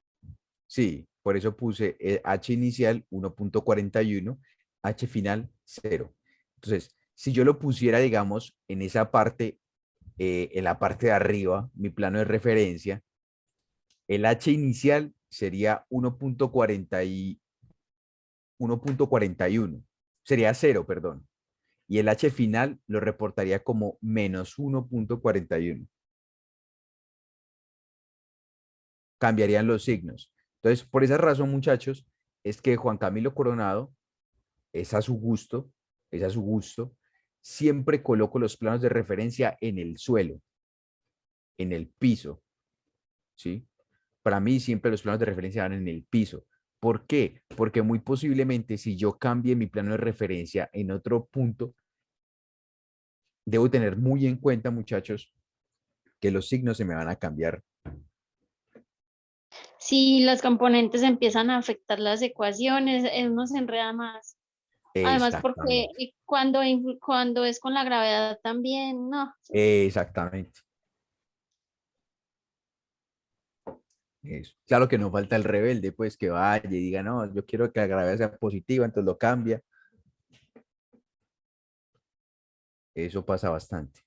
Sí, por eso puse h inicial 1.41, h final 0. Entonces, si yo lo pusiera, digamos, en esa parte, en la parte de arriba, mi plano de referencia, el h inicial sería 1.41, sería 0, perdón. Y el h final lo reportaría como menos 1.41. Cambiarían los signos. Entonces, por esa razón, muchachos, es que Juan Camilo Coronado es a su gusto, es a su gusto, siempre coloco los planos de referencia en el suelo, en el piso, ¿sí? Para mí siempre los planos de referencia van en el piso. ¿Por qué? Porque muy posiblemente si yo cambie mi plano de referencia en otro punto, debo tener muy en cuenta, muchachos, que los signos se me van a cambiar. Si las componentes empiezan a afectar las ecuaciones, uno se enreda más. Además, porque Exactamente. cuando es con la gravedad también, no. Exactamente. Eso. Claro que no falta el rebelde, pues que vaya y diga, no, yo quiero que la gravedad sea positiva, entonces lo cambia. Eso pasa bastante.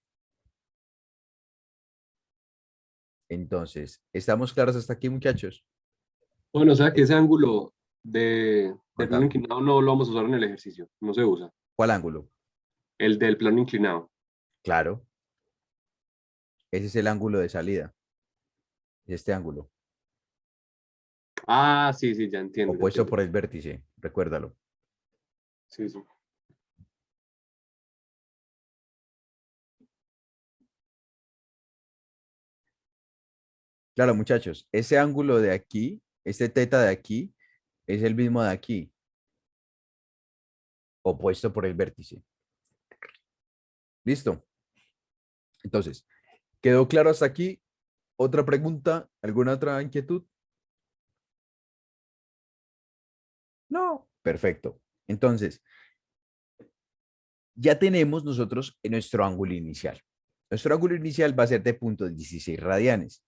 Entonces, ¿estamos claros hasta aquí, muchachos? Bueno, o sea que Eh, ese ángulo del plano Juanca, inclinado no lo vamos a usar en el ejercicio, no se usa. ¿cuál ángulo? El del plano inclinado. Claro, ese es el ángulo de salida, es este ángulo, Ah, sí, sí, ya entiendo, ya opuesto entiendo. por el vértice, recuérdalo. Sí, sí. Claro, muchachos, ese ángulo de aquí, este teta de aquí, es el mismo de aquí, opuesto por el vértice. ¿Listo? Entonces, ¿quedó claro hasta aquí? ¿Otra pregunta? ¿Alguna otra inquietud? No. Perfecto. Entonces, Ya tenemos nosotros en nuestro ángulo inicial. Nuestro ángulo inicial va a ser de 0.16 radianes.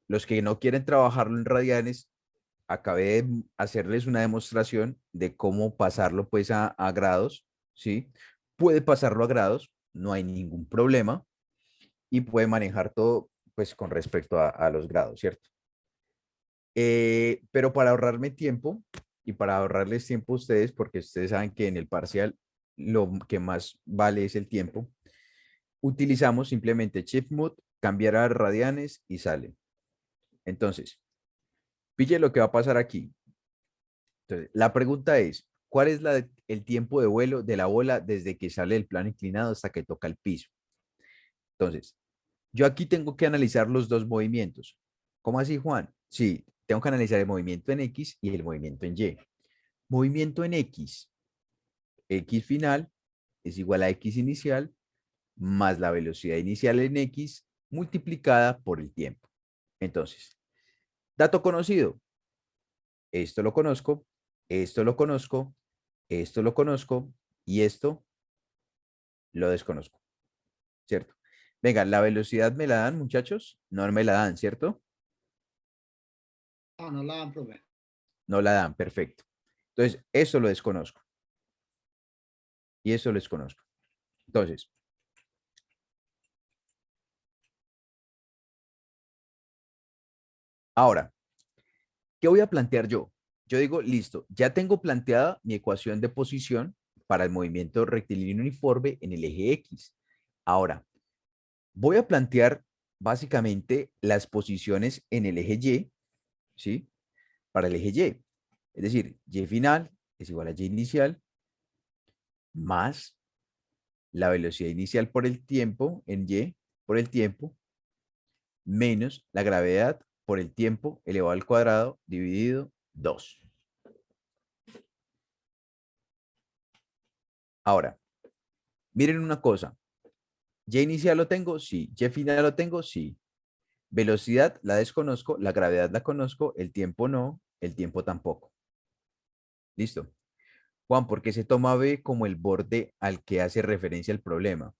Los que no quieren trabajarlo en radianes, acabé de hacerles una demostración de cómo pasarlo pues a grados, ¿sí? Puede pasarlo a grados, no hay ningún problema y puede manejar todo pues con respecto a los grados, ¿cierto? Pero para ahorrarme tiempo y para ahorrarles tiempo a ustedes, porque ustedes saben que en el parcial lo que más vale es el tiempo, utilizamos simplemente Shift Mode, cambiar a radianes y sale. Entonces, pille lo que va a pasar aquí. Entonces, la pregunta es, ¿cuál es el tiempo de vuelo de la bola desde que sale del plano inclinado hasta que toca el piso? Entonces, yo aquí tengo que analizar los dos movimientos. ¿Cómo así, Juan? Sí, tengo que analizar el movimiento en X y el movimiento en Y. Movimiento en X, X final es igual a X inicial más la velocidad inicial en X multiplicada por el tiempo. Entonces, dato conocido, esto lo conozco, esto lo conozco, esto lo conozco y esto lo desconozco, ¿cierto? Venga, ¿la velocidad me la dan, muchachos? No me la dan, ¿cierto? No, no la dan, profe. No la dan, perfecto. Entonces, eso lo desconozco. Y eso lo desconozco. Entonces, ahora, ¿qué voy a plantear yo? Yo digo, listo, ya tengo planteada mi ecuación de posición para el movimiento rectilíneo uniforme en el eje X. Ahora, voy a plantear básicamente las posiciones en el eje Y, ¿sí? Para el eje Y. Es decir, Y final es igual a Y inicial más la velocidad inicial por el tiempo en Y, por el tiempo, menos la gravedad por el tiempo elevado al cuadrado dividido 2. Ahora, miren una cosa. Y inicial lo tengo, sí. Y final lo tengo, sí. Velocidad la desconozco, la gravedad la conozco, el tiempo no, el tiempo tampoco. Listo. Juan, ¿por qué se toma B como el borde al que hace referencia el problema?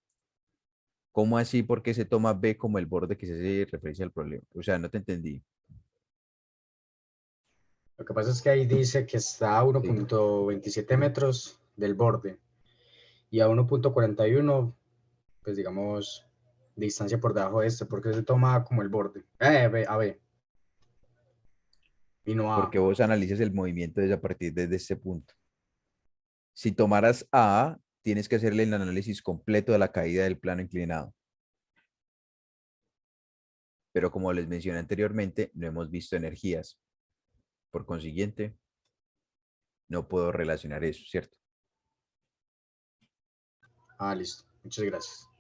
¿Cómo así? ¿Por qué se toma B como el borde que se hace referencia al problema? O sea, no te entendí. Lo que pasa es que ahí dice que está a Sí. 1.27 metros del borde y a 1.41, pues digamos, distancia por debajo de este, porque se toma como el borde. A B. Y no A. Porque vos analizas el movimiento desde a partir desde este punto. Si tomaras A, tienes que hacerle el análisis completo de la caída del plano inclinado. Pero como les mencioné anteriormente, no hemos visto energías. Por consiguiente, no puedo relacionar eso, ¿cierto? Ah, listo. Muchas gracias.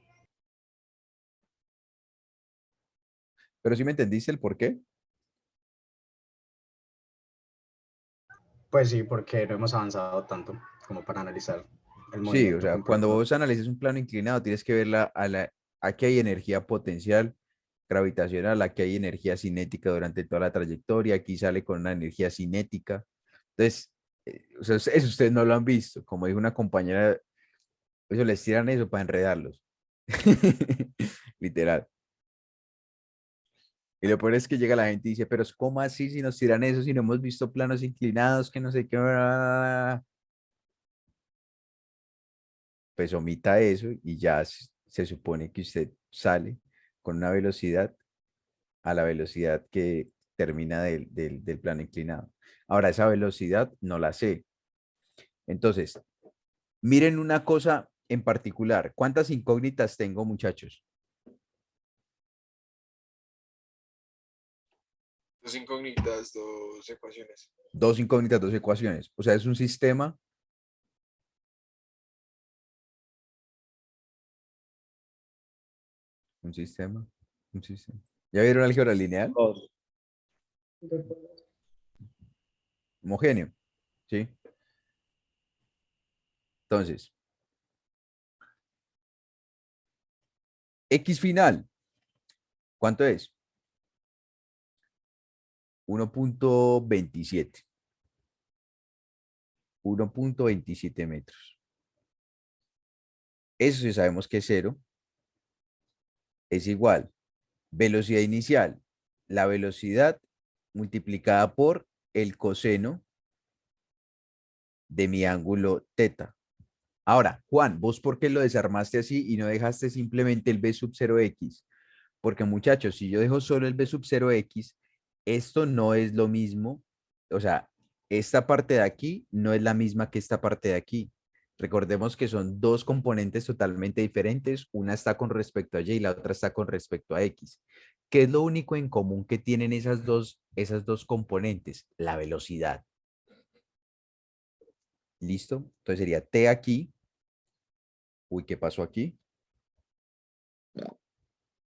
Pero sí me entendiste el por qué. Pues sí, porque no hemos avanzado tanto como para analizar el Sí, o movimiento sea, cuando completo. vos analices un plano inclinado, tienes que ver aquí hay energía potencial gravitacional, aquí hay energía cinética durante toda la trayectoria, aquí sale con una energía cinética. Entonces, o sea, eso ustedes no lo han visto. Como dijo una compañera, eso les tiran eso para enredarlos. Literal. Y lo peor es que llega la gente y dice, pero ¿cómo así si nos tiran eso, si no hemos visto planos inclinados, que no sé qué? Pues omita eso y ya se supone que usted sale con una velocidad a la velocidad que termina del plano inclinado. Ahora, esa velocidad no la sé. Entonces, miren una cosa en particular. ¿Cuántas incógnitas tengo, muchachos? Dos incógnitas, dos ecuaciones. Dos incógnitas, dos ecuaciones. O sea, es un sistema. Un sistema. Un sistema. ¿Ya vieron álgebra lineal? Dos. Homogéneo. ¿Sí? Entonces, X final. ¿Cuánto es? 1.27. 1.27 metros. Eso sí sabemos que es 0, es igual. Velocidad inicial, la velocidad multiplicada por el coseno de mi ángulo teta. Ahora, Juan, ¿vos por qué lo desarmaste así y no dejaste simplemente el b sub 0x? Porque muchachos, si yo dejo solo el b sub 0x, esto no es lo mismo, o sea, esta parte de aquí no es la misma que esta parte de aquí. Recordemos que son dos componentes totalmente diferentes, una está con respecto a y y la otra está con respecto a x. ¿Qué es lo único en común que tienen esas dos componentes? La velocidad. ¿Listo? Entonces sería t aquí. Uy, ¿qué pasó aquí?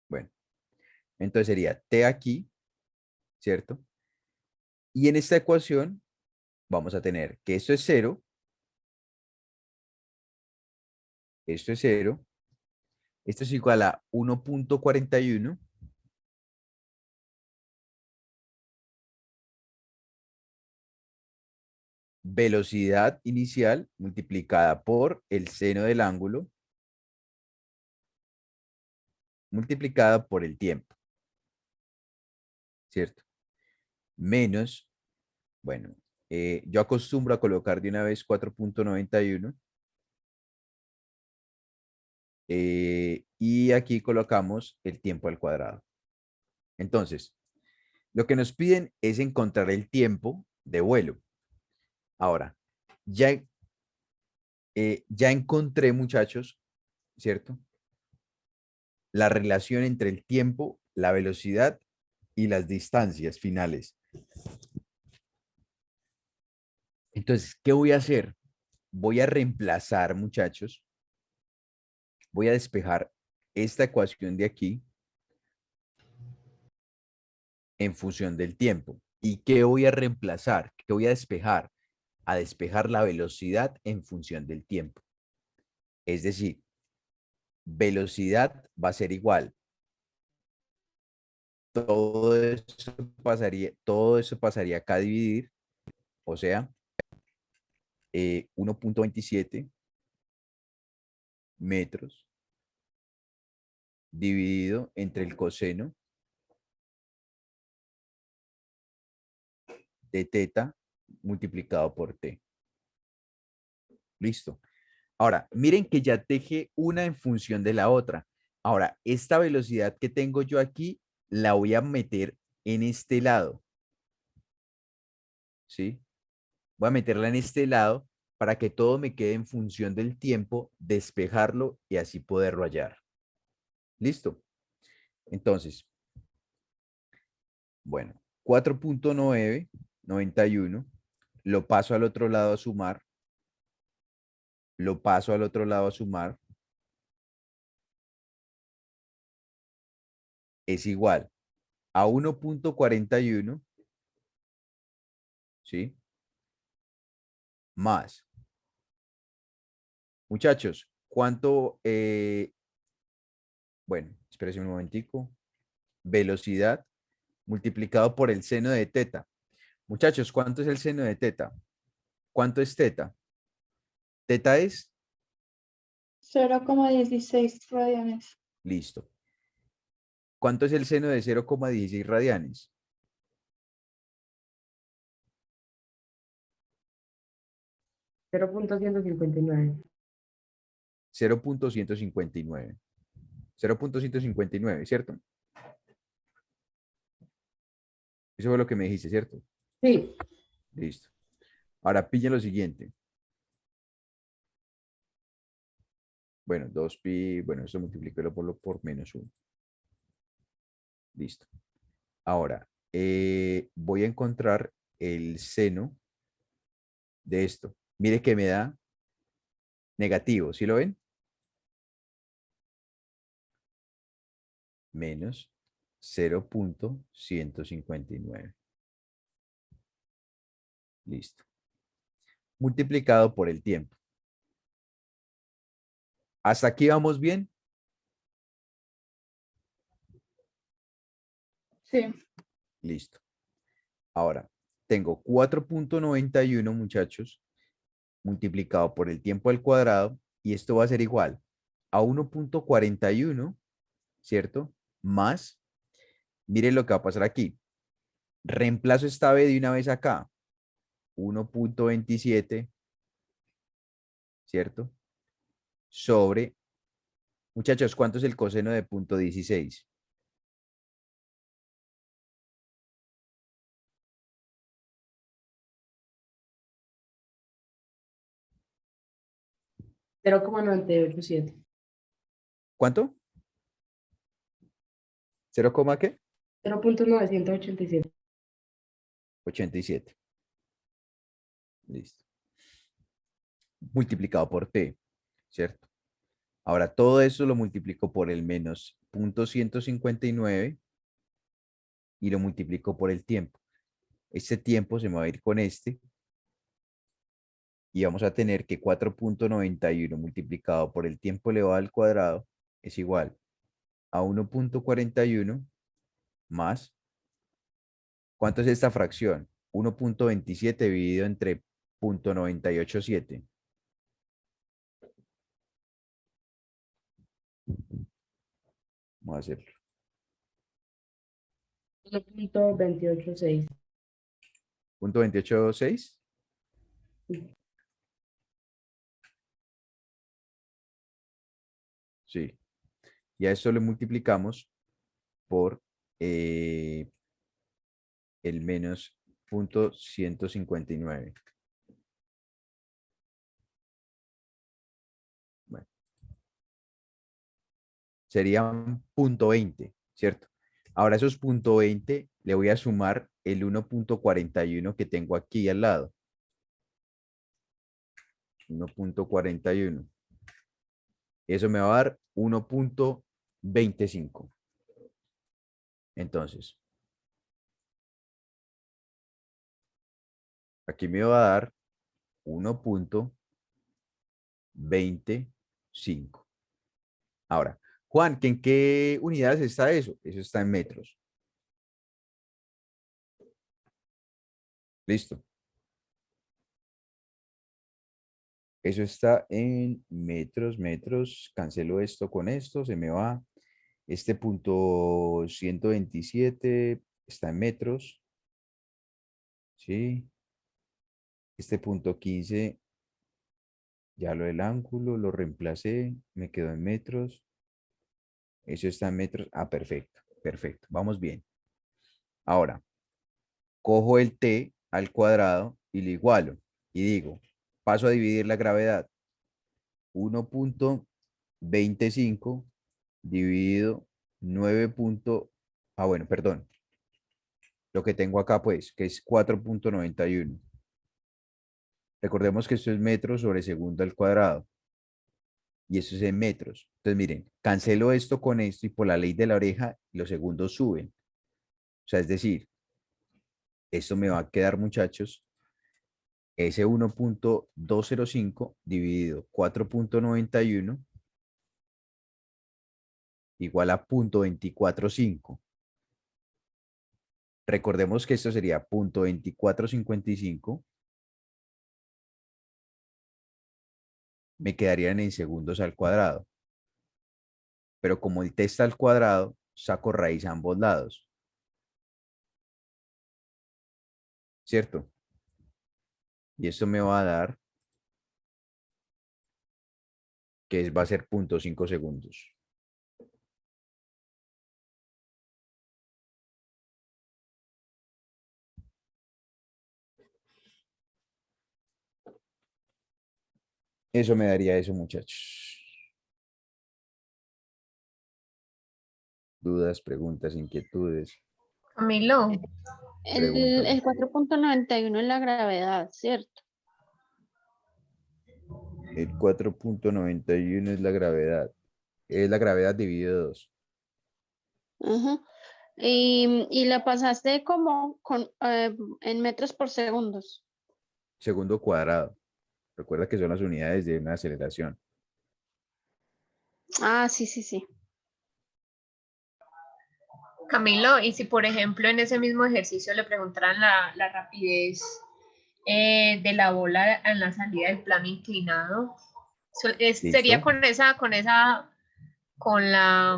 Bueno, entonces sería t aquí, ¿cierto? Y en esta ecuación vamos a tener que esto es 0, esto es 0, esto es igual a 1.41 velocidad inicial multiplicada por el seno del ángulo multiplicada por el tiempo, ¿cierto? Menos, bueno, yo acostumbro a colocar de una vez 4.91 y aquí colocamos el tiempo al cuadrado. Entonces, lo que nos piden es encontrar el tiempo de vuelo. Ahora, ya encontré, muchachos, ¿cierto? La relación entre el tiempo, la velocidad y las distancias finales. Entonces, ¿qué voy a hacer? Voy a reemplazar, muchachos. Voy a despejar esta ecuación de aquí en función del tiempo. ¿Y qué voy a reemplazar? ¿Qué voy a despejar? A despejar la velocidad en función del tiempo. Es decir, velocidad va a ser igual. Todo eso pasaría acá a dividir, o sea, 1.27 metros dividido entre el coseno de teta multiplicado por t. Listo. Ahora, miren que ya teje una en función de la otra. Ahora, esta velocidad que tengo yo aquí, la voy a meter en este lado. ¿Sí? Voy a meterla en este lado para que todo me quede en función del tiempo, despejarlo y así poderlo hallar. ¿Listo? Entonces, bueno, 4.991 lo paso al otro lado a sumar. Lo paso al otro lado a sumar. Es igual a 1.41, ¿sí? Más. Muchachos, ¿cuánto? Bueno, espérense un momentico. Velocidad multiplicado por el seno de teta. Muchachos, ¿cuánto es el seno de teta? ¿Cuánto es teta? Teta es, 0,16 radianes. listo. ¿Cuánto es el seno de 0,16 radianes? 0.159. 0.159. 0.159, ¿cierto? Eso fue lo que me dijiste, ¿cierto? Sí. Listo. Ahora pillen lo siguiente. Bueno, 2pi, bueno, eso multiplícalo por menos 1. Listo. Ahora, voy a encontrar el seno de esto. Mire que me da negativo, ¿sí lo ven? Menos 0.159. Listo. Multiplicado por el tiempo. ¿Hasta aquí vamos bien? Sí. Listo. Ahora, tengo 4.91, muchachos, multiplicado por el tiempo al cuadrado, y esto va a ser igual a 1.41, ¿cierto? Más, miren lo que va a pasar aquí. Reemplazo esta B de una vez acá. 1.27, ¿cierto? Sobre, muchachos, ¿cuánto es el coseno de 0.16? $0,987. ¿Cuánto? ¿0, qué? 0,987. 87. Listo. Multiplicado por t, ¿cierto? Ahora todo eso lo multiplico por el menos 0.159 y lo multiplico por el tiempo. Este tiempo se me va a ir con este y vamos a tener que 4.91 multiplicado por el tiempo elevado al cuadrado es igual a 1.41 más, ¿cuánto es esta fracción? 1.27 dividido entre 0.987. Vamos a hacerlo. 1,286. ¿0.286? Sí. Y a esto lo multiplicamos por el menos 0.159. Bueno. Serían 0.20, ¿cierto? Ahora esos 0.20 le voy a sumar el 1.41 que tengo aquí al lado. 1.41. Eso me va a dar 1.25. Entonces, aquí me va a dar 1.25. Ahora, Juan, ¿en qué unidades está eso? Eso está en metros. Listo. Eso está en metros. Cancelo esto con esto, se me va. Este punto 127 está en metros. ¿Sí? Este punto 15, ya lo del ángulo, lo reemplacé, me quedó en metros. Eso está en metros. Ah, perfecto, perfecto. Vamos bien. Ahora, cojo el t al cuadrado y lo igualo. Y digo, paso a dividir la gravedad. 1.25 dividido 9. Ah, bueno, perdón. Lo que tengo acá, pues, que es 4.91. Recordemos que esto es metros sobre segundo al cuadrado. Y eso es en metros. Entonces, miren, cancelo esto con esto y por la ley de la oreja, los segundos suben. O sea, es decir, esto me va a quedar, muchachos, ese 1.205 dividido 4.91 igual a 0.245. Recordemos que esto sería 0.2455. Me quedarían en segundos al cuadrado. Pero como el t está al cuadrado, saco raíz a ambos lados. ¿Cierto? Y esto me va a dar que va a ser 0.5 segundos. Eso me daría eso, muchachos. Dudas, preguntas, inquietudes. Camilo, El 4.91 es la gravedad, ¿cierto? El 4.91 es la gravedad. Es la gravedad dividido 2. Ajá. Y la pasaste como en metros por segundos. Segundo cuadrado. Recuerda que son las unidades de una aceleración. Ah, sí, sí, sí. Camilo, y si por ejemplo en ese mismo ejercicio le preguntaran la rapidez de la bola en la salida del plano inclinado, Sería ¿Listo? con la,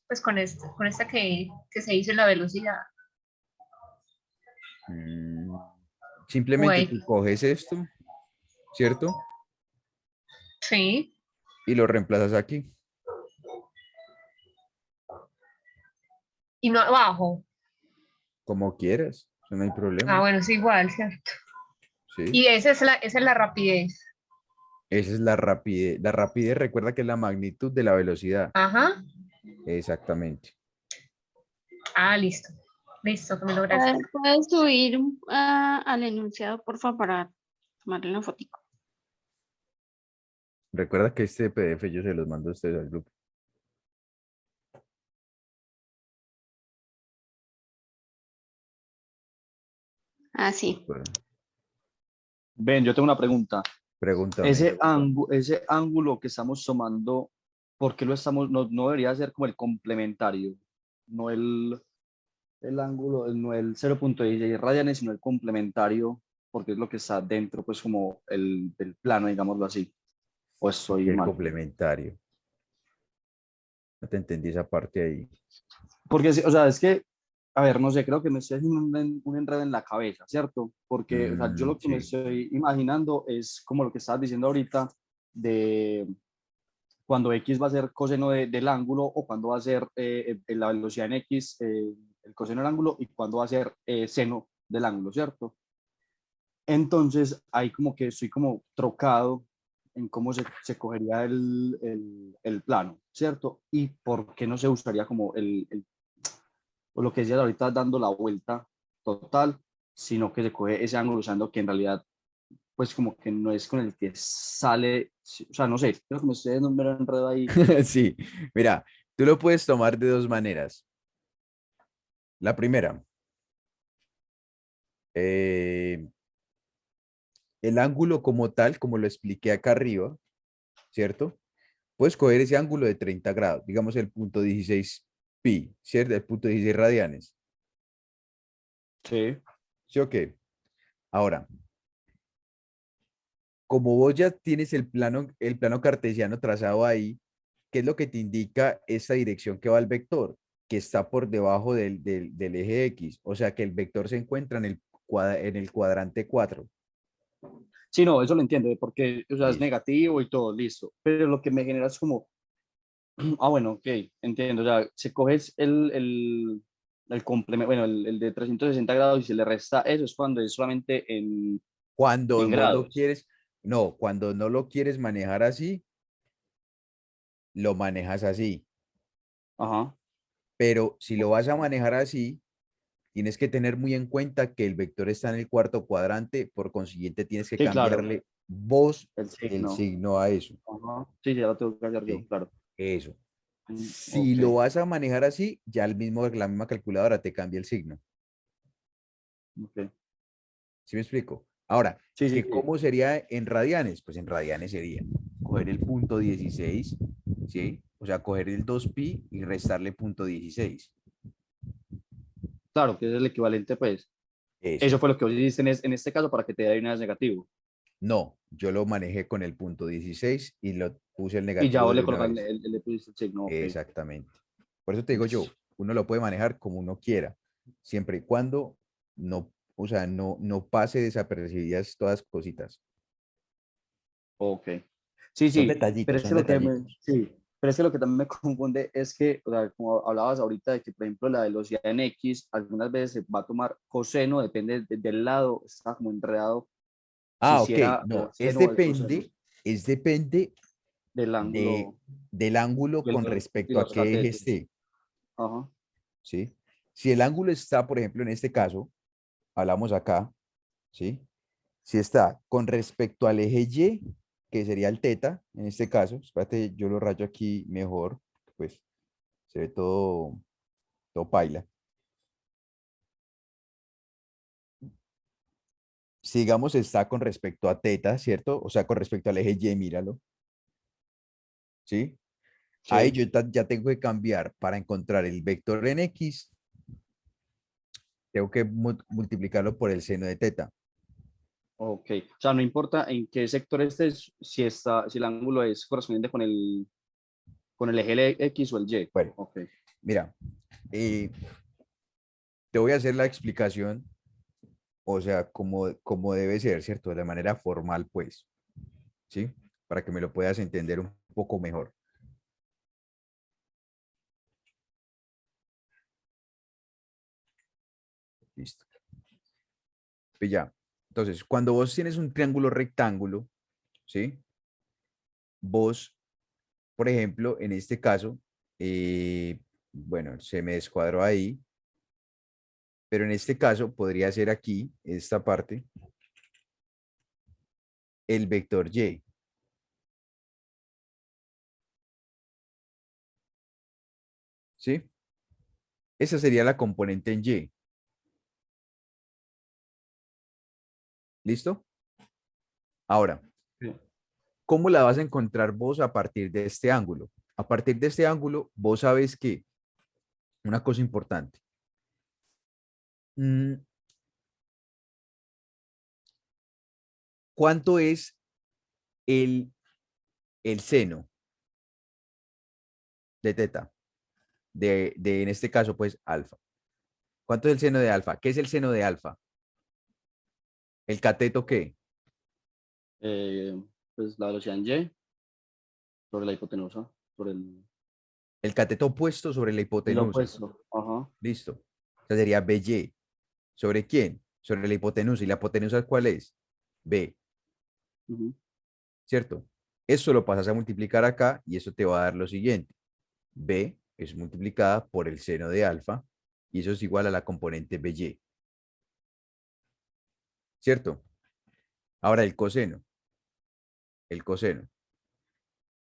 pues con esta que se hizo en la velocidad. Mm, Simplemente Güey, tú coges esto, ¿cierto? sí. Y lo reemplazas aquí. Y no abajo. Como quieras, eso no hay Ah, problema. bueno, es igual, ¿cierto? Sí. Y esa es la rapidez. Esa es la rapidez. La rapidez, recuerda que es la magnitud de la velocidad. Ajá. Exactamente. Ah, listo. Listo, Camilo, gracias. ¿Puedes subir al enunciado, por favor, para tomarle una fotico? Recuerda que este PDF yo se los mando a ustedes al grupo. Ah, sí. Bueno, Ven, yo tengo una pregunta. pregúntame. Ese ángulo que estamos tomando, ¿por qué lo estamos, no debería ser como el complementario? No el ángulo, no el 0.16 radianes, sino el complementario, porque es lo que está dentro, pues como del plano, digámoslo así. O estoy El mal. complementario. No te entendí esa parte ahí. Porque, o sea, es que, a ver, no sé, creo que me estoy haciendo un enredo en la cabeza, ¿cierto? Porque, o sea, yo lo que me Sí. estoy imaginando es como lo que estabas diciendo ahorita de cuando X va a ser coseno del ángulo o cuando va a ser la velocidad en X, el coseno del ángulo y cuando va a ser seno del ángulo, ¿cierto? Entonces, ahí como que estoy como trocado en cómo se cogería el plano, ¿cierto? Y por qué no se usaría como o lo que decías ahorita dando la vuelta total, sino que se coge ese ángulo usando que en realidad pues como que no es con el que sale, o sea, no sé, creo que me estoy dando un mero enredo ahí. Sí, mira, tú lo puedes tomar de dos maneras. La primera, eh, el ángulo como tal, como lo expliqué acá arriba, ¿cierto? Puedes coger ese ángulo de 30 grados, digamos el punto 16 pi, ¿cierto? El punto 16 radianes. Sí. ¿Sí o qué? Ahora, como vos ya tienes el plano cartesiano trazado ahí, ¿qué es lo que te indica esta dirección que va al vector? Que está por debajo del eje X, o sea que el vector se encuentra en el cuadrante 4. Sí, no, eso lo entiendo, porque, o sea, es Listo. negativo y todo, listo. Pero lo que me genera es como, ah, bueno, ok, entiendo, o sea, se coge el complemento, bueno, el de 360 grados y se le resta eso, es cuando es solamente Cuando en vos lo grados. quieres, no, cuando no lo quieres manejar así, lo manejas así. Ajá. Pero si lo vas a manejar así, tienes que tener muy en cuenta que el vector está en el cuarto cuadrante, por consiguiente tienes que Sí, claro, cambiarle vos el el signo. signo a eso. Ajá. Sí, ya lo tengo que hacer yo, ¿Sí? claro. Eso. Si Ok, lo vas a manejar así, ya la misma calculadora te cambia el signo. ok. ¿Sí me explico? Ahora, Sí, sí, ¿que sí. cómo sería en radianes? Pues en radianes sería coger el punto 16, ¿sí? O sea, coger el 2pi y restarle punto 16. Claro, que es el equivalente, pues. Eso. Eso fue lo que vos hiciste en este caso para que te dé una negativo. No, yo lo manejé con el punto 16 y lo puse el Y ya negativo vos de le una colocas, vez. le pusiste el signo, ok. Exactamente. Por eso te digo yo, Listo. uno lo puede manejar como uno quiera, siempre y cuando no, o sea, no pase desapercibidas todas cositas. Ok. Sí, Son sí, pero detallitos, es son que detallitos. sí, pero es que lo que también me confunde es que, o sea, como hablabas ahorita de que, por ejemplo, la velocidad en X algunas veces se va a tomar coseno, depende del lado, está como enredado, si Ah, ok, hiciera el no, seno o el coseno es depende del de, ángulo del ángulo con y respecto a los qué eje catetos. esté, Ajá, ¿sí? Si el ángulo está, por ejemplo, en este caso, hablamos acá, ¿sí? Si está con respecto al eje Y, que sería el teta, en este caso, espérate, yo lo rayo aquí mejor, pues se ve todo paila. Si digamos está con respecto a teta, ¿cierto? O sea, con respecto al eje Y, míralo, ¿sí? Ahí sí, yo ya tengo que cambiar para encontrar el vector en X, tengo que multiplicarlo por el seno de teta. Ok, o sea, no importa en qué sector estés, si el ángulo es correspondiente con el eje X o el Y. Bueno, Ok. mira, te voy a hacer la explicación, o sea, como debe ser, ¿cierto? De manera formal, pues, ¿sí? Para que me lo puedas entender un poco mejor. Listo. Pues ya. Entonces, cuando vos tienes un triángulo rectángulo, ¿sí? Vos, por ejemplo, en este caso, bueno, se me descuadró ahí, pero en este caso podría ser aquí, esta parte, el vector Y. ¿Sí? Esa sería la componente en Y. ¿Listo? Ahora, Sí. ¿cómo la vas a encontrar vos a partir de este ángulo? A partir de este ángulo, vos sabes que una cosa importante. ¿Cuánto es el seno de teta? En este caso, pues, alfa. ¿Cuánto es el seno de alfa? ¿Qué es el seno de alfa? ¿El cateto qué? Pues la velocidad en Y sobre la hipotenusa, sobre El cateto opuesto sobre la el hipotenusa. opuesto. Ajá. Listo. O sea, sería BY. ¿Sobre quién? Sobre la hipotenusa. ¿Y la hipotenusa cuál es? B. Ujú. ¿Cierto? Eso lo pasas a multiplicar acá y eso te va a dar lo siguiente. B es multiplicada por el seno de alfa y eso es igual a la componente BY. ¿Cierto? Ahora el coseno. El coseno.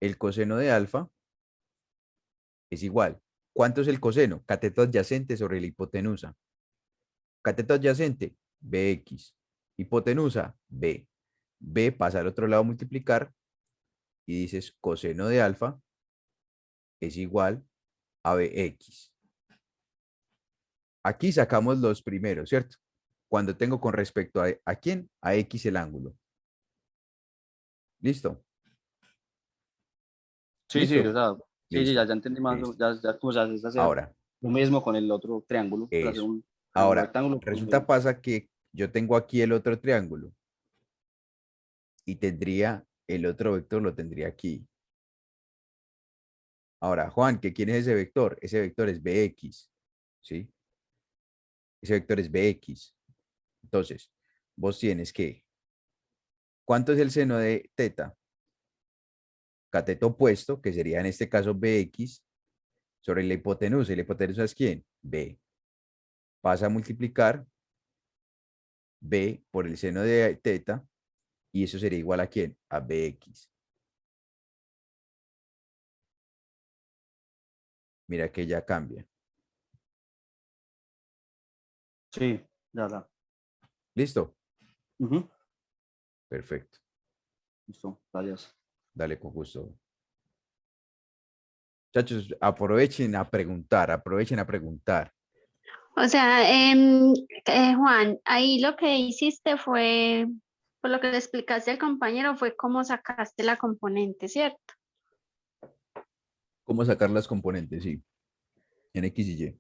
El coseno de alfa es igual. ¿Cuánto es el coseno? Cateto adyacente sobre la hipotenusa. Cateto adyacente, BX. Hipotenusa, B. B pasa al otro lado a multiplicar y dices coseno de alfa es igual a BX. Aquí sacamos los primeros, ¿cierto? Cuando tengo con respecto a quién, a X el ángulo. ¿Listo? Sí, sí, ¿Listo? o sea, sí, sí, Listo. ya entendí más, Listo. ya como ya es hacer Ahora, lo mismo con el otro triángulo, para hacer eso. un triángulo Ahora, rectángulo. resulta pasa que yo tengo aquí el otro triángulo y tendría el otro vector, lo tendría aquí. Ahora, Juan, ¿quién es ese vector? Ese vector es BX, ¿sí? Ese vector es BX. Entonces, vos tienes que, ¿cuánto es el seno de teta? Cateto opuesto, que sería en este caso BX, sobre la hipotenusa. ¿Y la hipotenusa es quién? B. Pasa a multiplicar B por el seno de teta y eso sería igual a quién? A BX. Mira que ya cambia. Sí, ya. ¿Listo? Ujú. Perfecto. Listo, gracias. Dale, con gusto. Muchachos, aprovechen a preguntar, aprovechen a preguntar. O sea, Juan, ahí lo que hiciste fue, por lo que le explicaste al compañero, fue cómo sacaste la componente, ¿cierto? ¿Cómo sacar las componentes? Sí, en X y Y.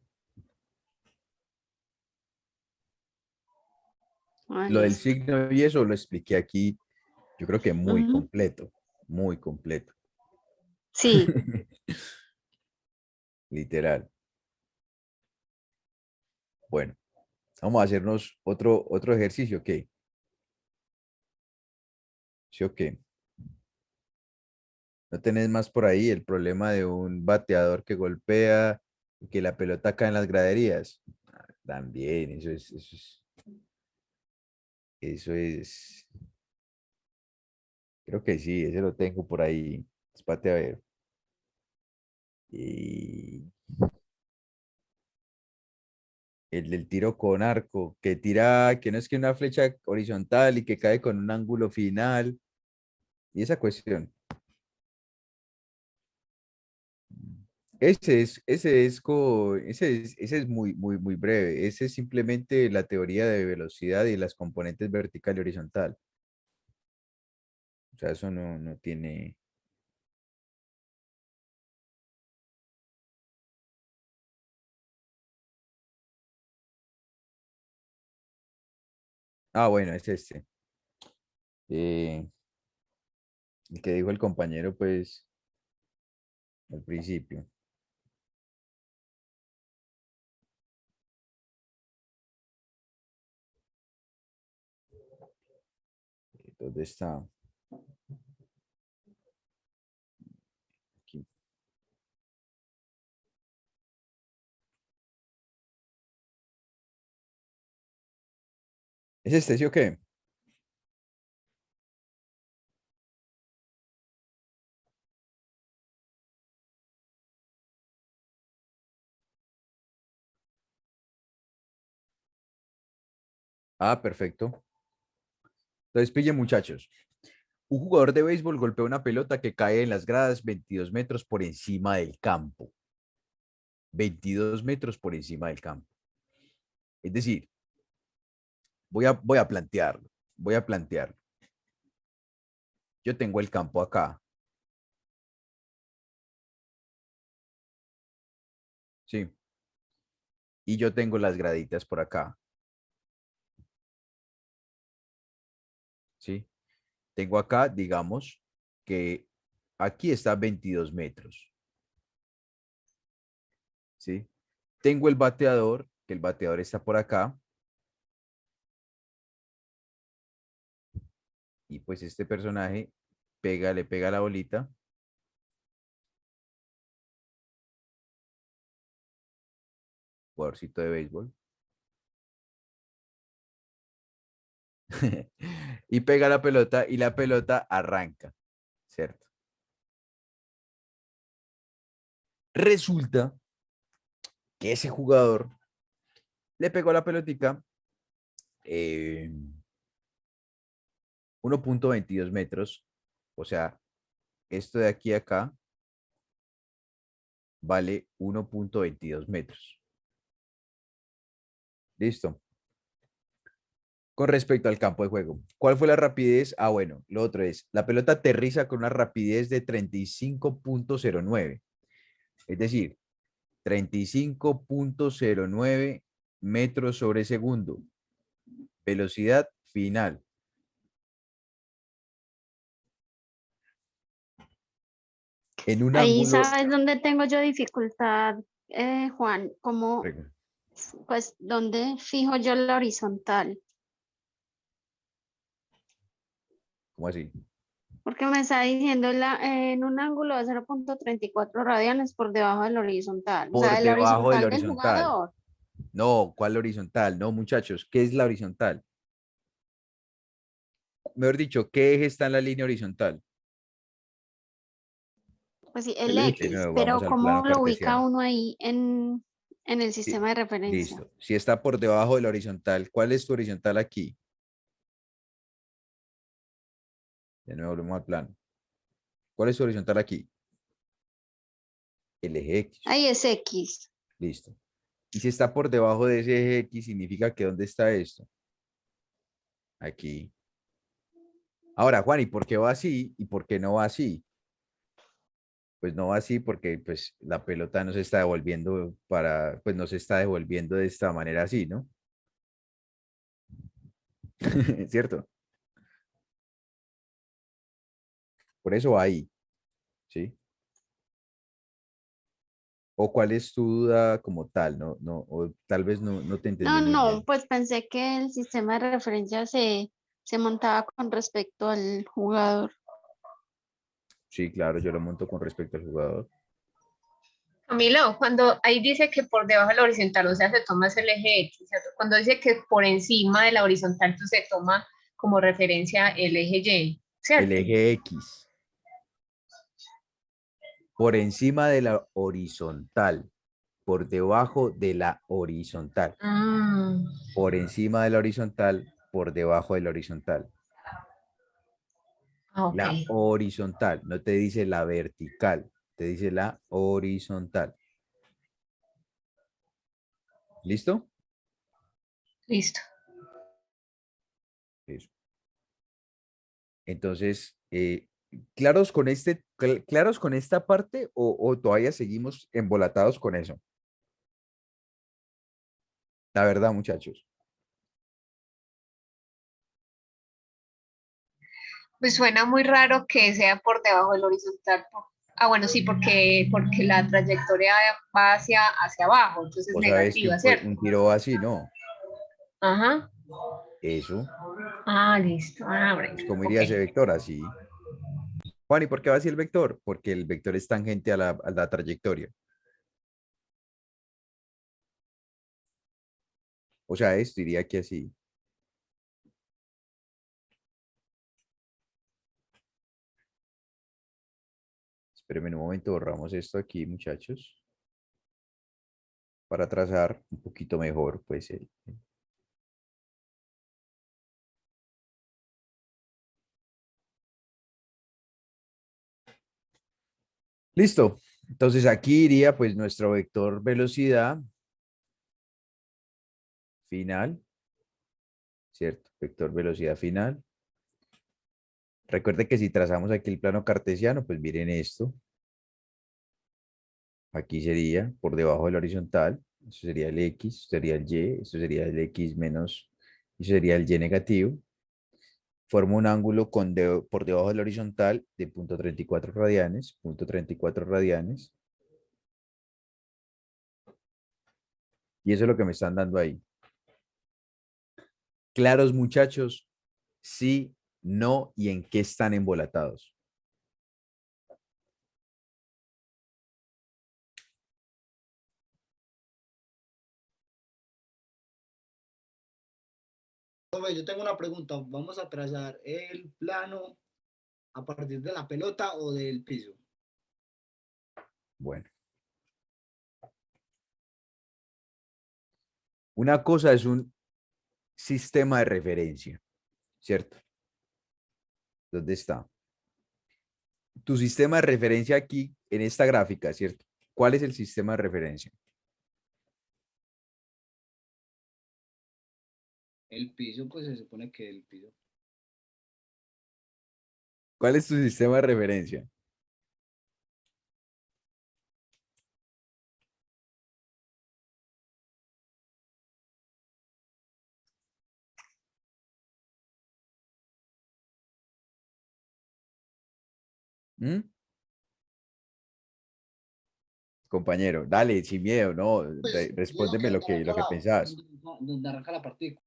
Ah, Lo del listo. signo y eso lo expliqué aquí, yo creo que muy Ujú. completo, muy completo. Sí. Literal. Bueno, vamos a hacernos otro ejercicio, ¿ok? ¿Sí o qué? ¿No tenés más por ahí el problema de un bateador que golpea y que la pelota cae en las graderías? También, eso es, creo que sí, ese lo tengo por ahí. Espate a ver. Y el del tiro con arco, que tira, que no es que una flecha horizontal y que cae con un ángulo final. Y esa cuestión. ese es muy breve. Ese es simplemente la teoría de velocidad y las componentes vertical y horizontal. O sea, eso no tiene. Ah, bueno, es este. Eh, el que dijo el compañero, pues, al principio. ¿Dónde está? Aquí. ¿Es este, sí o qué? Ah, perfecto. Entonces, pille, muchachos. Un jugador de béisbol golpea una pelota que cae en las gradas 22 metros por encima del campo. 22 metros por encima del campo. Es decir, voy a plantearlo. Voy a plantearlo. Yo tengo el campo acá. Sí. Y yo tengo las graditas por acá. ¿Sí? Tengo acá, digamos, que aquí está 22 metros. ¿Sí? Tengo el bateador, que el bateador está por acá. Y pues este personaje le pega la bolita. Jugadorcito de béisbol. Y pega la pelota y la pelota arranca. ¿Cierto? Resulta que ese jugador le pegó la pelotica 1.22 metros. O sea, esto de aquí a acá vale 1.22 metros. Listo. Con respecto al campo de juego, ¿cuál fue la rapidez? Ah, bueno, lo otro es, la pelota aterriza con una rapidez de 35.09. Es decir, 35.09 metros sobre segundo. Velocidad final. En un Ahí ángulo. sabes dónde tengo yo dificultad, Juan, como, pues, dónde fijo yo la horizontal, ¿Cómo así? porque me está diciendo en un ángulo de 0.34 radianes por debajo del horizontal, o sea, Por de la debajo del horizontal del horizontal. jugador. No, ¿cuál horizontal? No, muchachos, ¿qué es la horizontal? Mejor dicho, ¿qué eje está en la línea horizontal? Pues sí, el De X, nuevo, vamos pero al plano ¿cómo lo ubica cartesiano. uno ahí en el Sí, sistema de referencia? listo. Si está por debajo de la horizontal, ¿cuál es tu horizontal aquí? De nuevo, volvemos al plano. ¿Cuál es tu horizontal aquí? El eje X. Ahí es X. Listo. Y si está por debajo de ese eje X, significa que ¿dónde está esto? Aquí. Ahora, Juan, ¿y por qué va así y por qué no va así? Pues no va así porque pues la pelota no se está devolviendo pues no se está devolviendo de esta manera así, ¿no? ¿Cierto? Por eso va ahí, ¿sí? ¿O cuál es tu duda como tal? O tal vez no te entendí muy No, bien. pues pensé que el sistema de referencia se montaba con respecto al jugador. Sí, claro, yo lo monto con respecto al jugador. Camilo, cuando ahí dice que por debajo de la horizontal, o sea, se toma el eje X, ¿cierto? Cuando dice que por encima de la horizontal, entonces se toma como referencia el eje Y, El ¿cierto? eje X. Por encima de la horizontal. Por debajo de la horizontal. Por encima de la horizontal, por debajo de la horizontal. Ok. La horizontal, no te dice la vertical, te Te dice la horizontal. ¿Listo? Listo. Eso. Entonces, ¿claros con claros con esta parte o todavía seguimos embolatados con eso? La verdad, muchachos. Pues suena muy raro que sea por debajo del horizontal. Ah, bueno, sí, porque la trayectoria va hacia abajo, entonces es Vos sabés que negativa, ¿cierto? un tiro va así, ¿no? Ajá. Eso. Ah, listo. Ah, bueno. Pues, ¿cómo Ok. iría ese vector? Así. Juan, ¿y por qué va así el vector? Porque el vector es tangente a la trayectoria. O sea, esto iría aquí así. Espérenme un momento, borramos esto aquí, muchachos. Para trazar un poquito mejor, pues, Listo. Entonces aquí iría, pues, nuestro vector velocidad final, ¿cierto? Vector velocidad final. Recuerde que si trazamos aquí el plano cartesiano, pues miren esto. Aquí sería por debajo del horizontal. Eso sería el X, esto sería el Y, esto sería el X menos, eso sería el Y negativo. Forma un ángulo por debajo del horizontal de 0.34 radianes, 0.34 radianes. Y eso es lo que me están dando ahí. Claros, muchachos, sí, no y en qué están embolatados. Profe, yo tengo una pregunta. ¿Vamos a trazar el plano a partir de la pelota o del piso? Bueno. Una cosa es un sistema de referencia, ¿cierto? ¿Dónde está? Tu sistema de referencia aquí en esta gráfica, ¿cierto? ¿Cuál es el sistema de referencia? El piso, pues se supone que el piso. ¿Cuál es tu sistema de referencia? ¿Mm? Compañero, dale, sin miedo, no, Pues yo digo que respóndeme donde lo arranca que pensás. donde arranca la partícula.